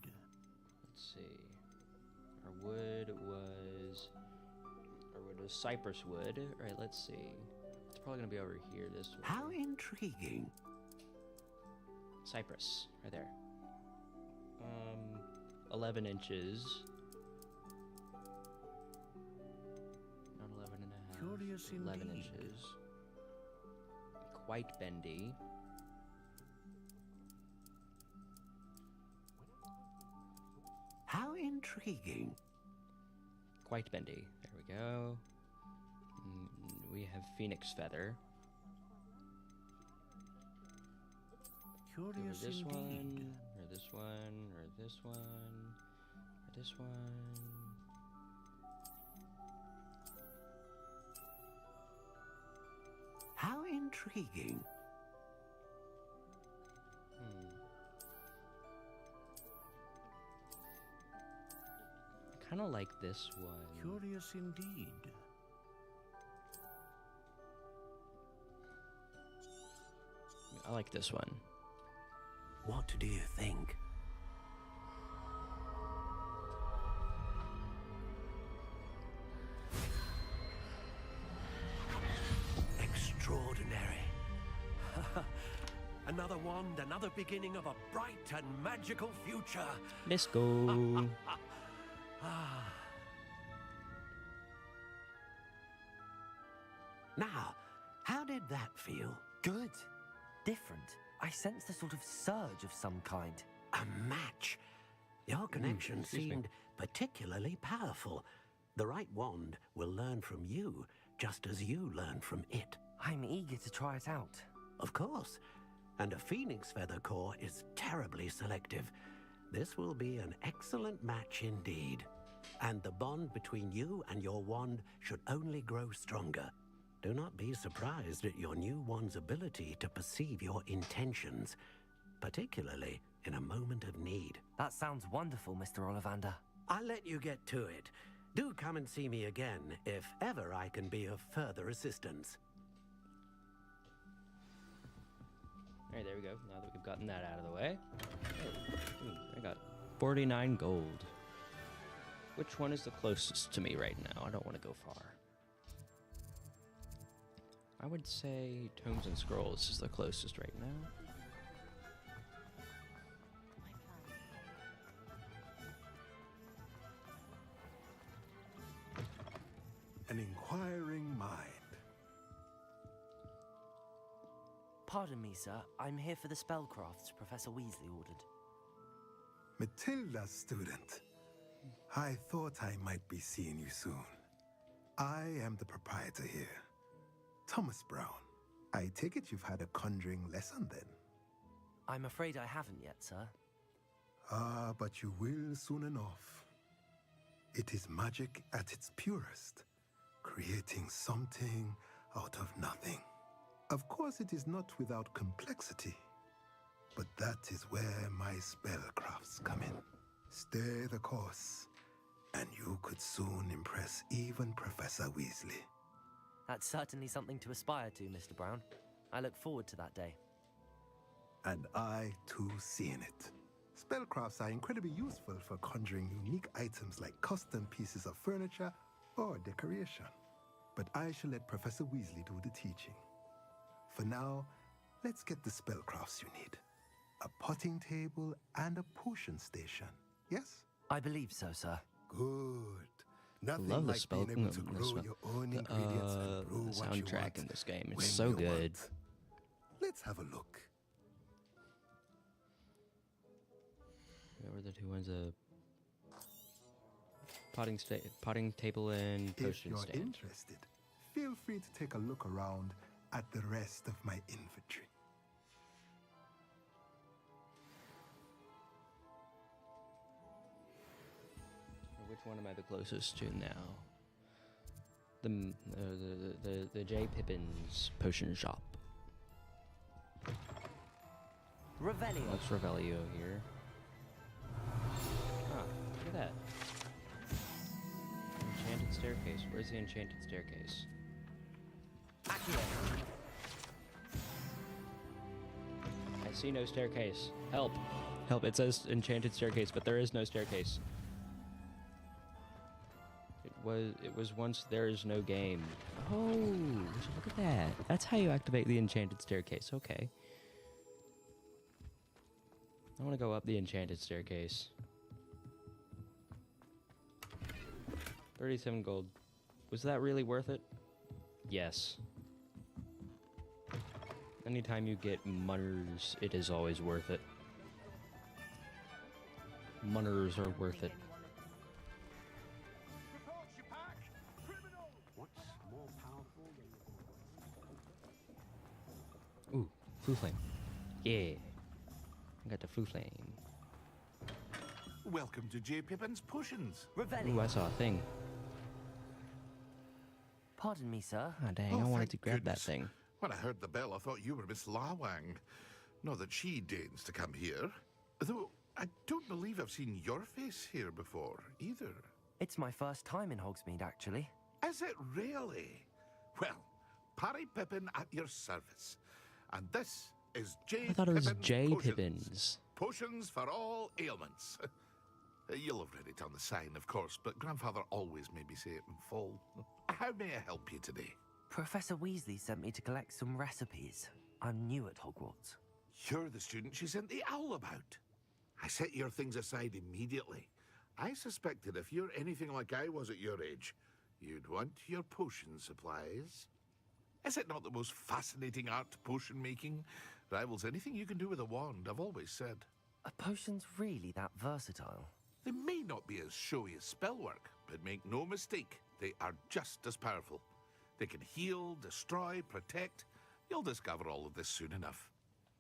Let's see. Our wood was... Our wood was cypress wood. Alright, let's see. It's probably gonna be over here this way. How intriguing. Cypress. Right there. 11 inches. Not 11 and a half. Curious 11 indeed. inches. Quite bendy. How intriguing. Quite bendy. There we go. We have phoenix feather. Curious this indeed. one, or this one, or this one, or this one. How intriguing. I kind of like this one. Curious indeed. I like this one. What do you think? Extraordinary. Another wand, another beginning of a bright and magical future. Let's go. Now, how did that feel? Good. Different. I sensed a sort of surge of some kind. A match. Your connection excuse me. seemed particularly powerful. The right wand will learn from you, just as you learn from it. I'm eager to try it out. Of course. And a phoenix feather core is terribly selective. This will be an excellent match indeed. And the bond between you and your wand should only grow stronger. Do not be surprised at your new wand's ability to perceive your intentions, particularly in a moment of need. That sounds wonderful, Mr. Ollivander. I'll let you get to it. Do come and see me again if ever I can be of further assistance. Alright, there we go. Now that we've gotten that out of the way. I got 49 gold. Which one is the closest to me right now? I don't want to go far. I would say Tomes and Scrolls is the closest right now. An inquiring mind. Pardon me, sir. I'm here for the spellcrafts Professor Weasley ordered. Matilda's student. I thought I might be seeing you soon. I am the proprietor here, Thomas Brown. I take it you've had a conjuring lesson then? I'm afraid I haven't yet, sir. Ah, but you will soon enough. It is magic at its purest, creating something out of nothing. Of course, it is not without complexity, but that is where my spellcrafts come in. Stay the course, and you could soon impress even Professor Weasley. That's certainly something to aspire to, Mr. Brown. I look forward to that day. And I, too, seeing it. Spellcrafts are incredibly useful for conjuring unique items like custom pieces of furniture or decoration. But I shall let Professor Weasley do the teaching. For now, let's get the spellcrafts you need. A potting table and a potion station, yes? I believe so, sir. Good. Nothing Love the like spell. being able to grow your own ingredients and brew the what you soundtrack want in this game. when It's so you good. want. Let's have a look. What were the two ones? Potting table and If potion you're stand. interested, feel free to take a look around at the rest of my inventory. Which one am I the closest to now? The J. Pippin's potion shop. Revelio. Let's Revelio here. Ah, look at that. Enchanted staircase. Where's the enchanted staircase? Accio. I see no staircase. Help. Help. It says enchanted staircase, but there is no staircase. It was once there is no game. Oh, look at that. That's how you activate the enchanted staircase. Okay. I want to go up the enchanted staircase. 37 gold. Was that really worth it? Yes. Anytime you get munners, it is always worth it. Munners are worth it. Ooh, flu flame. Yeah. I got the flu flame. Welcome to J. Pippin's Potions. Ooh, I saw a thing. Pardon me, sir. Ah, dang, I wanted to grab that thing. When I heard the bell, I thought you were Miss Lawang. Not that she deigns to come here. Though, I don't believe I've seen your face here before, either. It's my first time in Hogsmeade, actually. Is it really? Well, Parry Pippin at your service. And this is J. I thought it was Pippin's J. Potions. Pippins. Potions for all ailments. You'll have read it on the sign, of course, but Grandfather always made me say it in full. How may I help you today? Professor Weasley sent me to collect some recipes. I'm new at Hogwarts. You're the student she sent the owl about. I set your things aside immediately. I suspected if you're anything like I was at your age, you'd want your potion supplies. Is it not the most fascinating art, potion making? Rivals anything you can do with a wand, I've always said. Are potions really that versatile? They may not be as showy as spellwork, but make no mistake, they are just as powerful. They can heal, destroy, protect. You'll discover all of this soon enough.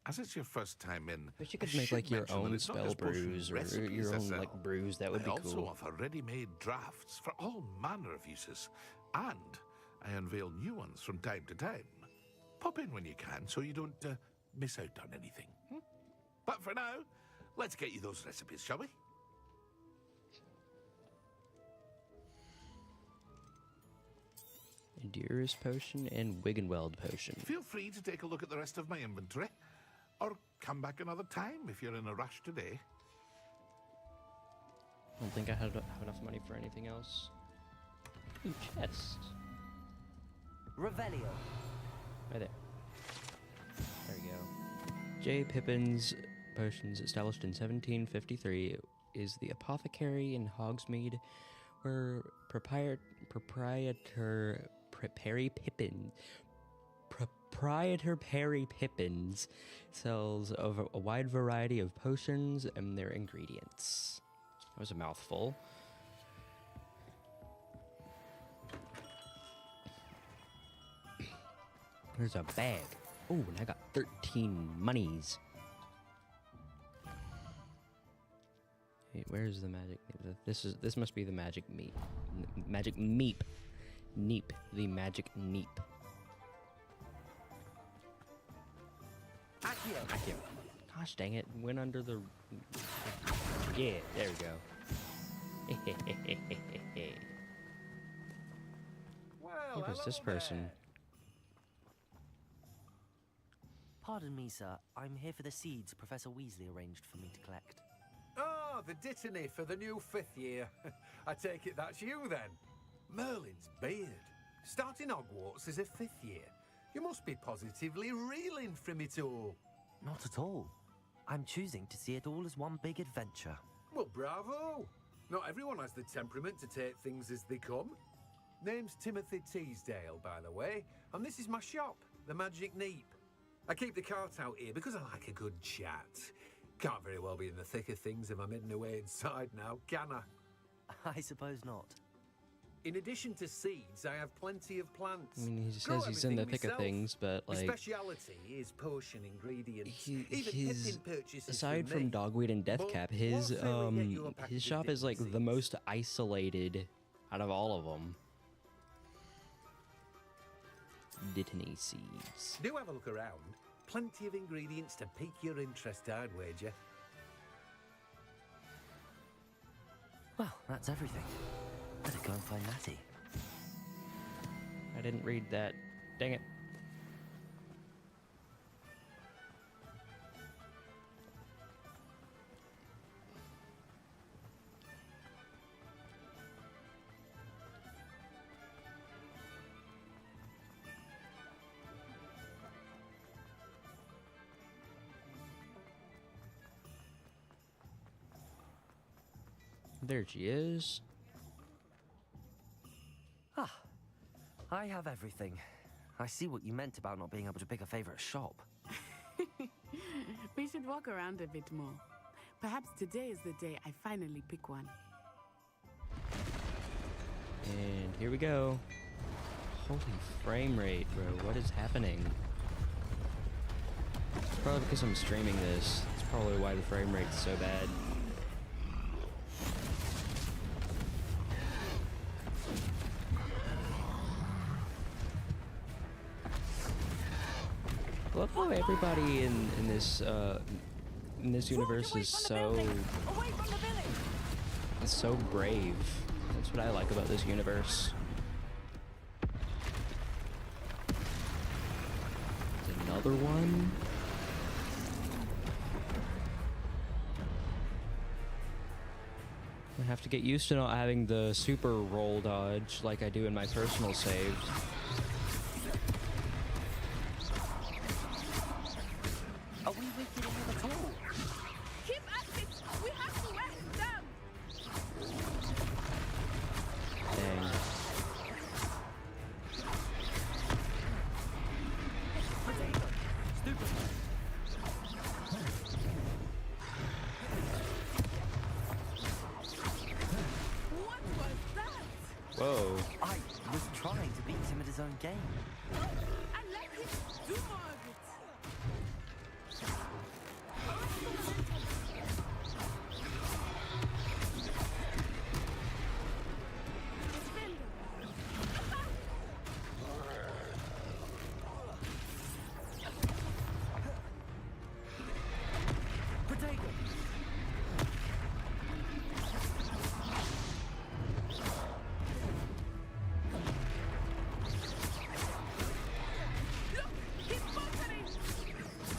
As it's your first time in, Wish you could make like your own spell brews or your own like brews. That would be also cool. offer ready-made drafts for all manner of uses, and I unveil new ones from time to time. Pop in when you can, so you don't miss out on anything. But for now, let's get you those recipes, shall we? Endurance potion and Wiggenweld potion. Feel free to take a look at the rest of my inventory, or come back another time if you're in a rush today. I don't think I have enough money for anything else. Ooh, chest. Revelio. Right there. There we go. J. Pippin's Potions, established in 1753, is the apothecary in Hogsmeade, where proprietor Perry Pippins sells of a wide variety of potions and their ingredients. That was a mouthful. There's a bag. Oh, and I got 13 monies. Wait, where's the magic? This must be the magic meep. Magic meep. Neep. The magic neep. Accio. Gosh dang it. Went under the... Yeah, there we go. Well, Who was this person? Pardon me, sir. I'm here for the seeds Professor Weasley arranged for me to collect. Oh, the dittany for the new 5th year. I take it that's you, then. Merlin's beard. Starting Hogwarts as a 5th year. You must be positively reeling from it all. Not at all. I'm choosing to see it all as one big adventure. Well, bravo. Not everyone has the temperament to take things as they come. Name's Timothy Teasdale, by the way, and this is my shop, the Magic Neep. I keep the cart out here because I like a good chat. Can't very well be in the thick of things if I'm hidden away inside now, can I? I suppose not. In addition to seeds, I have plenty of plants. I mean, he Grow says he's in the everything thick of myself. things, but My like... speciality is potion ingredients. Even his Pippin purchases aside from me. from Dogweed and But Deathcap, what say we get you a packet his of shop is like different the most isolated out of all of them. Dittany seeds. Do have a look around. Plenty of ingredients to pique your interest, I'd wager. Well, that's everything. Better go and find Natty. I didn't read that. Dang it. There she is. Ah, I have everything. I see what you meant about not being able to pick a favorite shop. We should walk around a bit more. Perhaps today is the day I finally pick one. And here we go. Holy frame rate, bro. What is happening? It's probably because I'm streaming this. It's probably why the frame rate's so bad. I love how everybody in this universe is so brave. That's what I like about this universe. Another one. I have to get used to not having the super roll dodge like I do in my personal saves. Are we waking him at all? Keep at it! We have to wear him down! Dang. Stupid. What was that? Whoa. I was trying to beat him at his own game. I let him do more of it. Protego!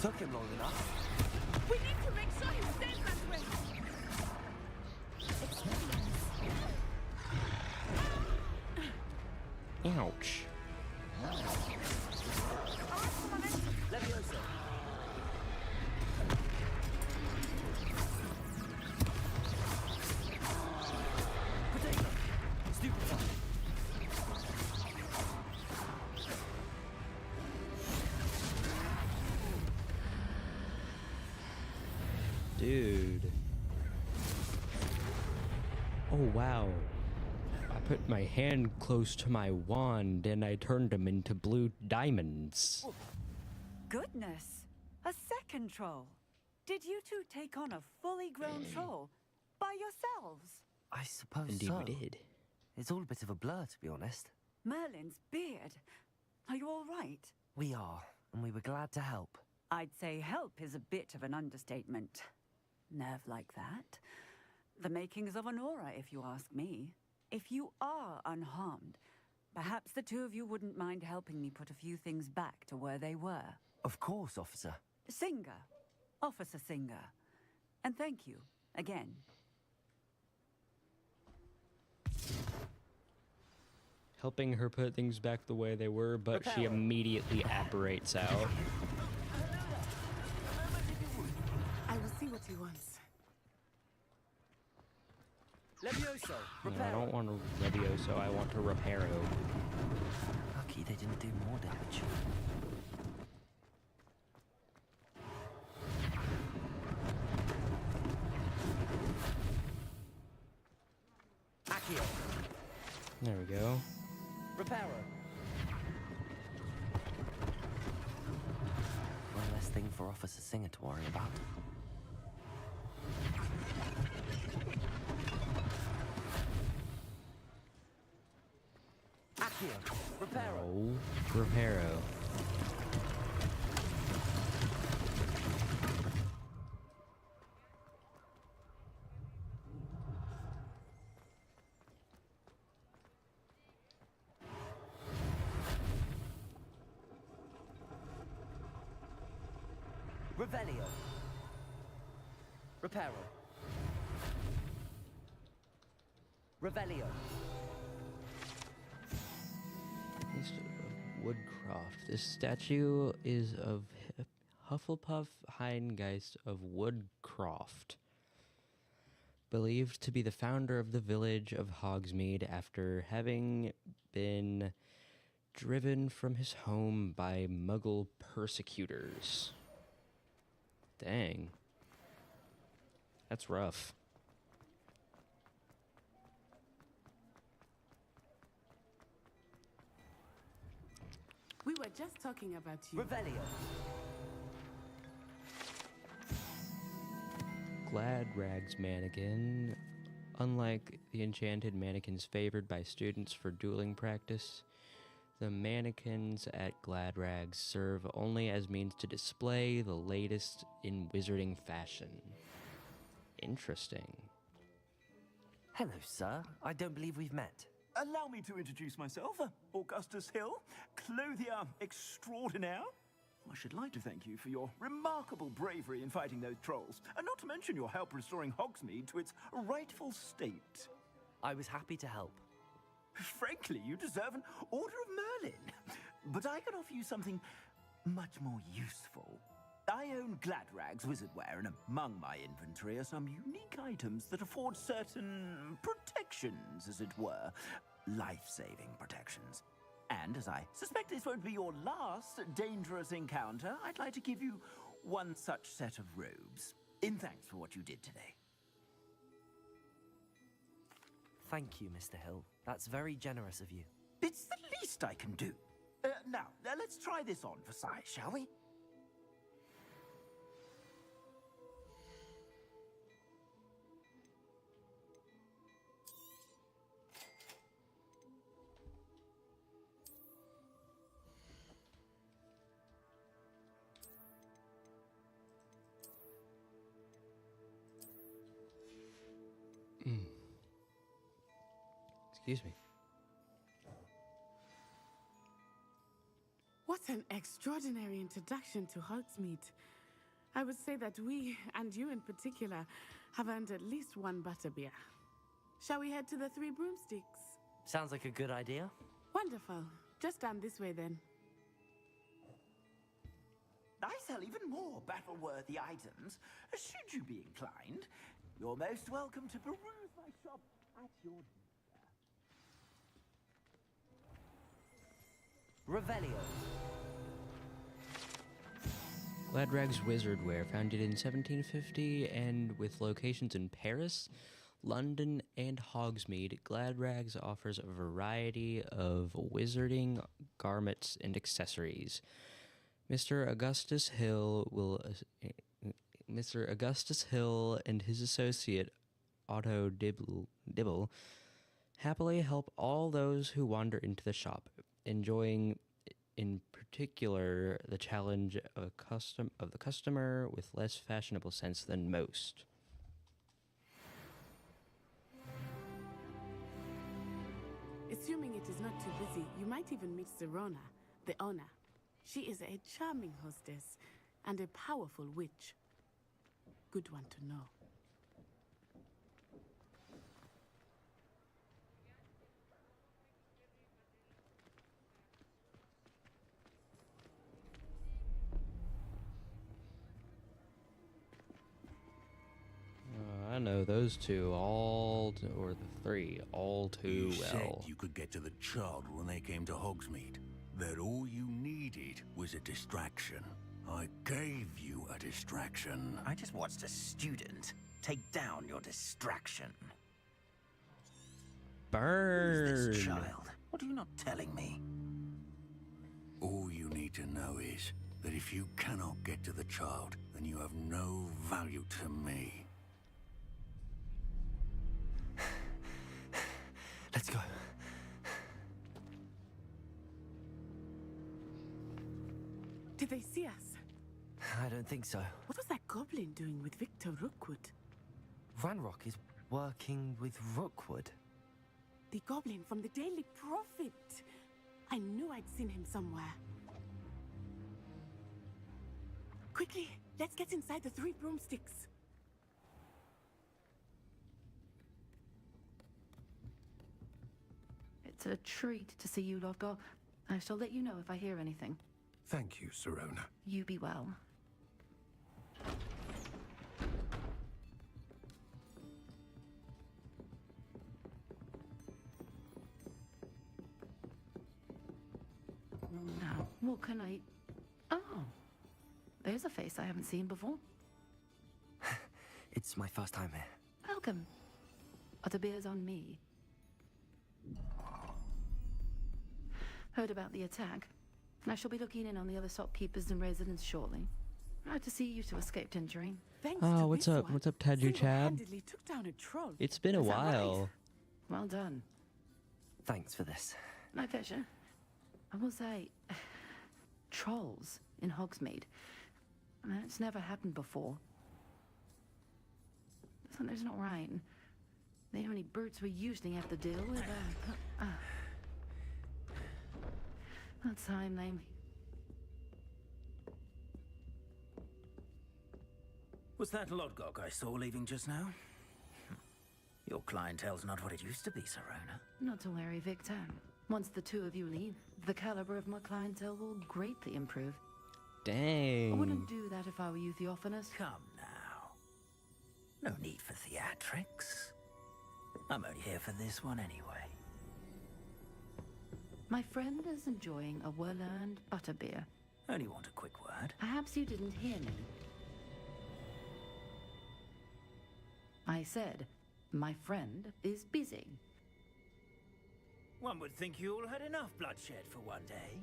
Took him long enough. We need to make sure he stays that way. Ouch. Leviosa. Protego! Stupefy! Dude. Oh, wow. I put my hand close to my wand and I turned them into blue diamonds. Goodness! A second troll! Did you two take on a fully grown troll by yourselves? I suppose Indeed so. we did. It's all a bit of a blur, to be honest. Merlin's beard. Are you all right? We are, and we were glad to help. I'd say help is a bit of an understatement. Nerve like that. The makings of an aura, if you ask me. If you are unharmed, perhaps the two of you wouldn't mind helping me put a few things back to where they were. Of course, officer. Singer. Officer Singer. And thank you, again. Helping her put things back the way they were, but she immediately apparates out. I will see what he wants. Levioso! No, I don't want to Levioso, I want to Reparo. Lucky they didn't do more damage. Accio! There we go. Reparo! One less thing for Officer Singer to worry about. Accio! Reparo! Oh, Reparo. Revelio. Reparo. Revelio. Woodcroft. This statue is of Hufflepuff Heingeist of Woodcroft, believed to be the founder of the village of Hogsmeade after having been driven from his home by Muggle persecutors. Dang. That's rough. We were just talking about you. Revelio. Glad Rags mannequin. Unlike the enchanted mannequins favored by students for dueling practice, the mannequins at Glad Rags serve only as means to display the latest in wizarding fashion. Interesting. Hello, sir. I don't believe we've met. Allow me to introduce myself, Augustus Hill, clothier extraordinaire. I should like to thank you for your remarkable bravery in fighting those trolls, and not to mention your help restoring Hogsmeade to its rightful state. I was happy to help. Frankly, you deserve an Order of Merlin. But I can offer you something much more useful. I own Gladrag's wizardware, and among my inventory are some unique items that afford certain protections, as it were. Life-saving protections. And as I suspect this won't be your last dangerous encounter, I'd like to give you one such set of robes, in thanks for what you did today. Thank you, Mr. Hill. That's very generous of you. It's the least I can do. Now, let's try this on for size, shall we? Excuse me. What an extraordinary introduction to Hogsmeade. I would say that we, and you in particular, have earned at least one butterbeer. Shall we head to the Three Broomsticks? Sounds like a good idea. Wonderful. Just down this way then. I sell even more battle-worthy items. Should you be inclined, you're most welcome to peruse my shop at your leisure. Revelio. Gladrag's Wizardware, founded in 1750 and with locations in Paris, London, and Hogsmeade, Gladrags offers a variety of wizarding garments and accessories. Mr. Augustus Hill and his associate Otto Dibble happily help all those who wander into the shop, enjoying in particular the challenge of the customer with less fashionable sense than most. Assuming it is not too busy, you might even meet Serona, the owner. She is a charming hostess and a powerful witch. Good one to know. I know those two or the three, all too You said well. you could get to the child when they came to Hogsmeade. That all you needed was a distraction. I gave you a distraction. I just watched a student take down your distraction. Burn! Who is this child? What are you not telling me? All you need to know is that if you cannot get to the child, then you have no value to me. Let's go. Did they see us? I don't think so. What was that goblin doing with Victor Rookwood? Ranrock is working with Rookwood. The goblin from the Daily Prophet. I knew I'd seen him somewhere. Quickly, Let's get inside the 3 broomsticks. It's a treat to see you, Lodgok. I shall let you know if I hear anything. Thank you, Sirona. You be well. Now, what can I... Oh, there's a face I haven't seen before. It's my first time here. Welcome. The beer's on me. Heard about the attack. I shall be looking in on the other shopkeepers and residents shortly. Glad to see you two escaped injury. Oh, what's up? What's up, Tadju Chad? Took down a troll. It's been a while. Well done. Thanks for this. My pleasure. I will say, trolls in Hogsmeade. It's never happened before. Something's not right. The only brutes we usually have to deal with are... That's how I'm named. Was that Lodgok I saw leaving just now? Your clientele's not what it used to be, Sirona. Not to worry, Victor. Once the two of you leave, the caliber of my clientele will greatly improve. Dang. I wouldn't do that if I were you, Theophanes. Come now. No need for theatrics. I'm only here for this one anyway. My friend is enjoying a well-earned butterbeer. Only want a quick word. Perhaps you didn't hear me. I said, my friend is busy. One would think you all had enough bloodshed for one day.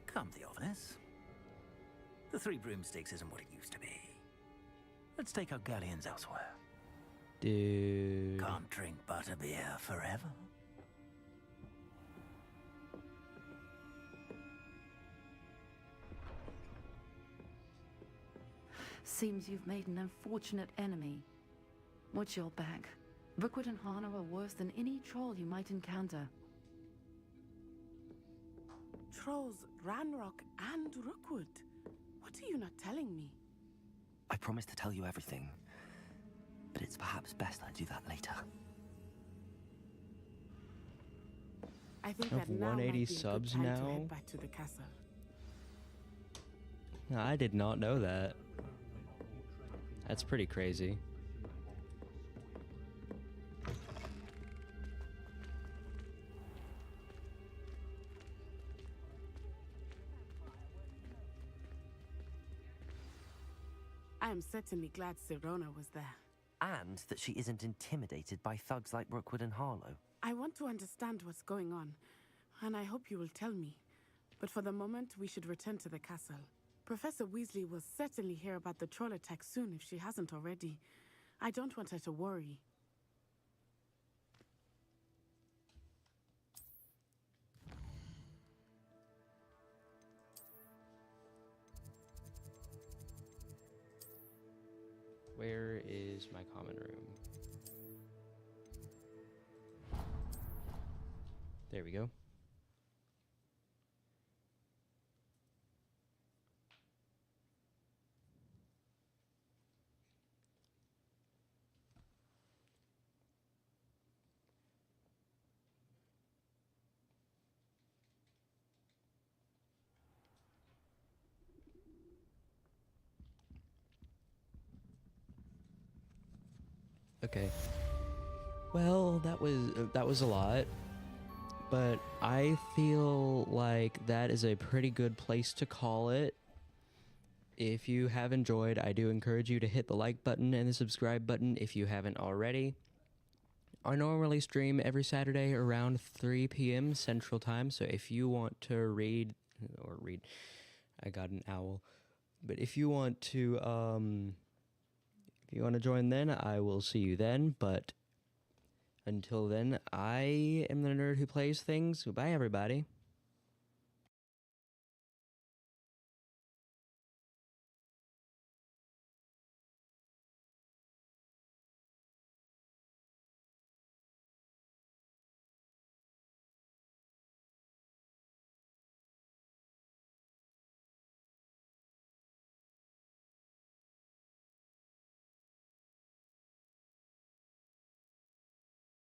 Come, Theophanes. The 3 broomsticks isn't what it used to be. Let's take our galleons elsewhere. Dude. Can't drink butterbeer forever. Seems you've made an unfortunate enemy. Watch your back. Rookwood and Hana are worse than any troll you might encounter. Trolls, Ranrock, and Rookwood. What are you not telling me? I promised to tell you everything, but it's perhaps best I do that later. I think Of that now might 180 be a good subs time to now? head back to the castle. I did not know that. That's pretty crazy. I am certainly glad Sirona was there. And that she isn't intimidated by thugs like Rookwood and Harlow. I want to understand what's going on, and I hope you will tell me. But for the moment, we should return to the castle. Professor Weasley will certainly hear about the troll attack soon if she hasn't already. I don't want her to worry. Where is my common room? There we go. Okay. Well, that was a lot, but I feel like that is a pretty good place to call it. If you have enjoyed, I do encourage you to hit the like button and the subscribe button if you haven't already. I normally stream every Saturday around 3 p.m. Central Time, so if you want to read, I got an owl, but if you want to, if you want to join then, I will see you then, but until then, I am the nerd who plays things. Goodbye, everybody.